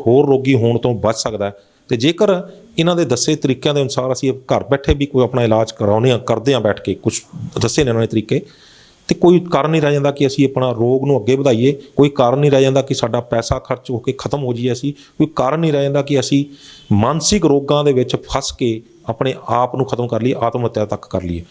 ਹੋਰ ਰੋਗੀ ਹੋਣ ਤੋਂ ਬਚ ਸਕਦਾ। ਤੇ ਜੇਕਰ ਇਹਨਾਂ ਦੇ ਦੱਸੇ ਤਰੀਕਿਆਂ ਦੇ ਅਨੁਸਾਰ ਅਸੀਂ ਘਰ ਬੈਠੇ ਵੀ ਕੋਈ ਆਪਣਾ ਇਲਾਜ ਕਰਦੇ ਹਾਂ ਬੈਠ ਕੇ, ਕੁਛ ਦੱਸੇ ਨੇ ਇਹਨਾਂ ਨੇ ਤਰੀਕੇ, ਤੇ ਕੋਈ ਕਾਰਨ ਨਹੀਂ ਰਹਿ ਜਾਂਦਾ ਕਿ ਅਸੀਂ ਆਪਣਾ ਰੋਗ ਨੂੰ ਅੱਗੇ ਵਧਾਈਏ, ਕੋਈ ਕਾਰਨ ਨਹੀਂ ਰਹਿ ਜਾਂਦਾ ਕਿ ਸਾਡਾ ਪੈਸਾ ਖਰਚ ਹੋ ਕੇ ਖਤਮ ਹੋ ਜਾਈਏ ਅਸੀਂ, ਕੋਈ ਕਾਰਨ ਨਹੀਂ ਰਹਿ ਜਾਂਦਾ ਕਿ ਅਸੀਂ ਮਾਨਸਿਕ ਰੋਗਾਂ ਦੇ ਵਿੱਚ ਫਸ ਕੇ ਆਪਣੇ ਆਪ ਨੂੰ ਖਤਮ ਕਰ ਲਈਏ, ਆਤਮ ਹੱਤਿਆ ਤੱਕ ਕਰ ਲਈਏ।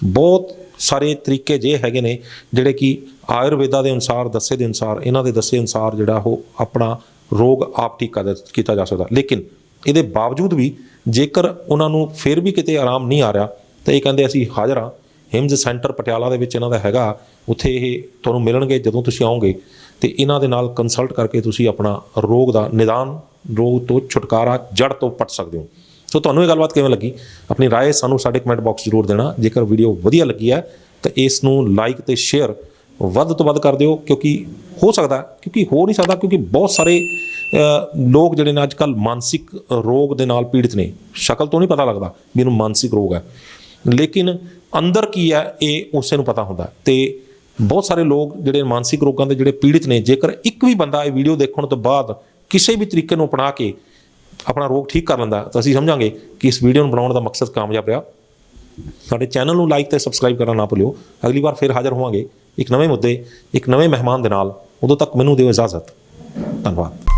ਬਹੁਤ ਸਾਰੇ ਤਰੀਕੇ ਜੇ ਹੈਗੇ ਨੇ ਜਿਹੜੇ ਕਿ ਆਯੁਰਵੇਦਾ ਦੇ ਅਨੁਸਾਰ, ਦੱਸੇ ਦੇ ਅਨੁਸਾਰ, ਇਹਨਾਂ ਦੇ ਦੱਸੇ ਅਨੁਸਾਰ ਜਿਹੜਾ ਉਹ ਆਪਣਾ ਰੋਗ ਆਪ ਠੀਕ ਕੀਤਾ ਜਾ ਸਕਦਾ। ਲੇਕਿਨ ਇਹਦੇ ਬਾਵਜੂਦ ਵੀ ਜੇਕਰ ਉਹਨਾਂ ਨੂੰ ਫਿਰ ਵੀ ਕਿਤੇ ਆਰਾਮ ਨਹੀਂ ਆ ਰਿਹਾ ਤਾਂ ਇਹ ਕਹਿੰਦੇ ਅਸੀਂ ਹਾਜ਼ਰ ਹਾਂ। ਹਿਮਜ਼ ਸੈਂਟਰ ਪਟਿਆਲਾ ਦੇ ਵਿੱਚ ਇਹਨਾਂ ਦਾ ਹੈਗਾ, ਉੱਥੇ ਇਹ ਤੁਹਾਨੂੰ ਮਿਲਣਗੇ ਜਦੋਂ ਤੁਸੀਂ ਆਓਗੇ, ਤੇ ਇਹਨਾਂ ਦੇ ਨਾਲ ਕੰਸਲਟ ਕਰਕੇ ਤੁਸੀਂ ਆਪਣਾ ਰੋਗ ਦਾ ਨਿਦਾਨ, ਰੋਗ ਤੋਂ ਛੁਟਕਾਰਾ ਜੜ ਤੋਂ ਪਟ ਸਕਦੇ ਹੋ। ਸੋ ਤੁਹਾਨੂੰ ਇਹ ਗੱਲਬਾਤ ਕਿਵੇਂ ਲੱਗੀ, ਆਪਣੀ ਰਾਏ ਸਾਨੂੰ ਸਾਡੇ ਕਮੈਂਟ ਬਾਕਸ ਜ਼ਰੂਰ ਦੇਣਾ। ਜੇਕਰ ਵੀਡੀਓ ਵਧੀਆ ਲੱਗੀ ਹੈ ਤਾਂ ਇਸ ਨੂੰ ਲਾਈਕ ਤੇ ਸ਼ੇਅਰ ਵੱਧ ਤੋਂ ਵੱਧ ਕਰ ਦਿਓ, ਕਿਉਂਕਿ ਹੋ ਨਹੀਂ ਸਕਦਾ ਕਿਉਂਕਿ ਬਹੁਤ ਸਾਰੇ ਲੋਕ ਜਿਹੜੇ ਨੇ ਅੱਜ ਕੱਲ੍ਹ ਮਾਨਸਿਕ ਰੋਗ ਦੇ ਨਾਲ ਪੀੜਿਤ ਨੇ। ਸ਼ਕਲ ਤੋਂ ਨਹੀਂ ਪਤਾ ਲੱਗਦਾ ਵੀ ਇਹਨੂੰ ਮਾਨਸਿਕ ਰੋਗ ਹੈ, ਲੇਕਿਨ ਅੰਦਰ ਕੀ ਹੈ ਇਹ ਉਸੇ ਨੂੰ ਪਤਾ ਹੁੰਦਾ। ਤੇ ਬਹੁਤ ਸਾਰੇ ਲੋਕ ਜਿਹੜੇ ਮਾਨਸਿਕ ਰੋਗਾਂ ਦੇ ਜਿਹੜੇ ਪੀੜਿਤ ਨੇ, ਜੇਕਰ ਇੱਕ ਵੀ ਬੰਦਾ ਇਹ ਵੀਡੀਓ ਦੇਖਣ ਤੋਂ ਬਾਅਦ ਕਿਸੇ ਵੀ ਤਰੀਕੇ ਨੂੰ ਅਪਣਾ ਕੇ ਆਪਣਾ ਰੋਗ ਠੀਕ ਕਰ ਲੈਂਦਾ ਤਾਂ ਅਸੀਂ ਸਮਝਾਂਗੇ ਕਿ ਇਸ ਵੀਡੀਓ ਨੂੰ ਬਣਾਉਣ ਦਾ ਮਕਸਦ ਕਾਮਯਾਬ ਰਿਹਾ। ਸਾਡੇ ਚੈਨਲ ਨੂੰ ਲਾਈਕ ਤੇ ਸਬਸਕ੍ਰਾਈਬ ਕਰਨਾ ਨਾ ਭੁੱਲਿਓ। ਅਗਲੀ ਵਾਰ ਫਿਰ ਹਾਜ਼ਰ ਹੋਵਾਂਗੇ ਇੱਕ ਨਵੇਂ ਮੁੱਦੇ, ਇੱਕ ਨਵੇਂ ਮਹਿਮਾਨ ਦੇ ਨਾਲ। ਉਦੋਂ ਤੱਕ ਮੈਨੂੰ ਦਿਓ ਇਜਾਜ਼ਤ। ਧੰਨਵਾਦ।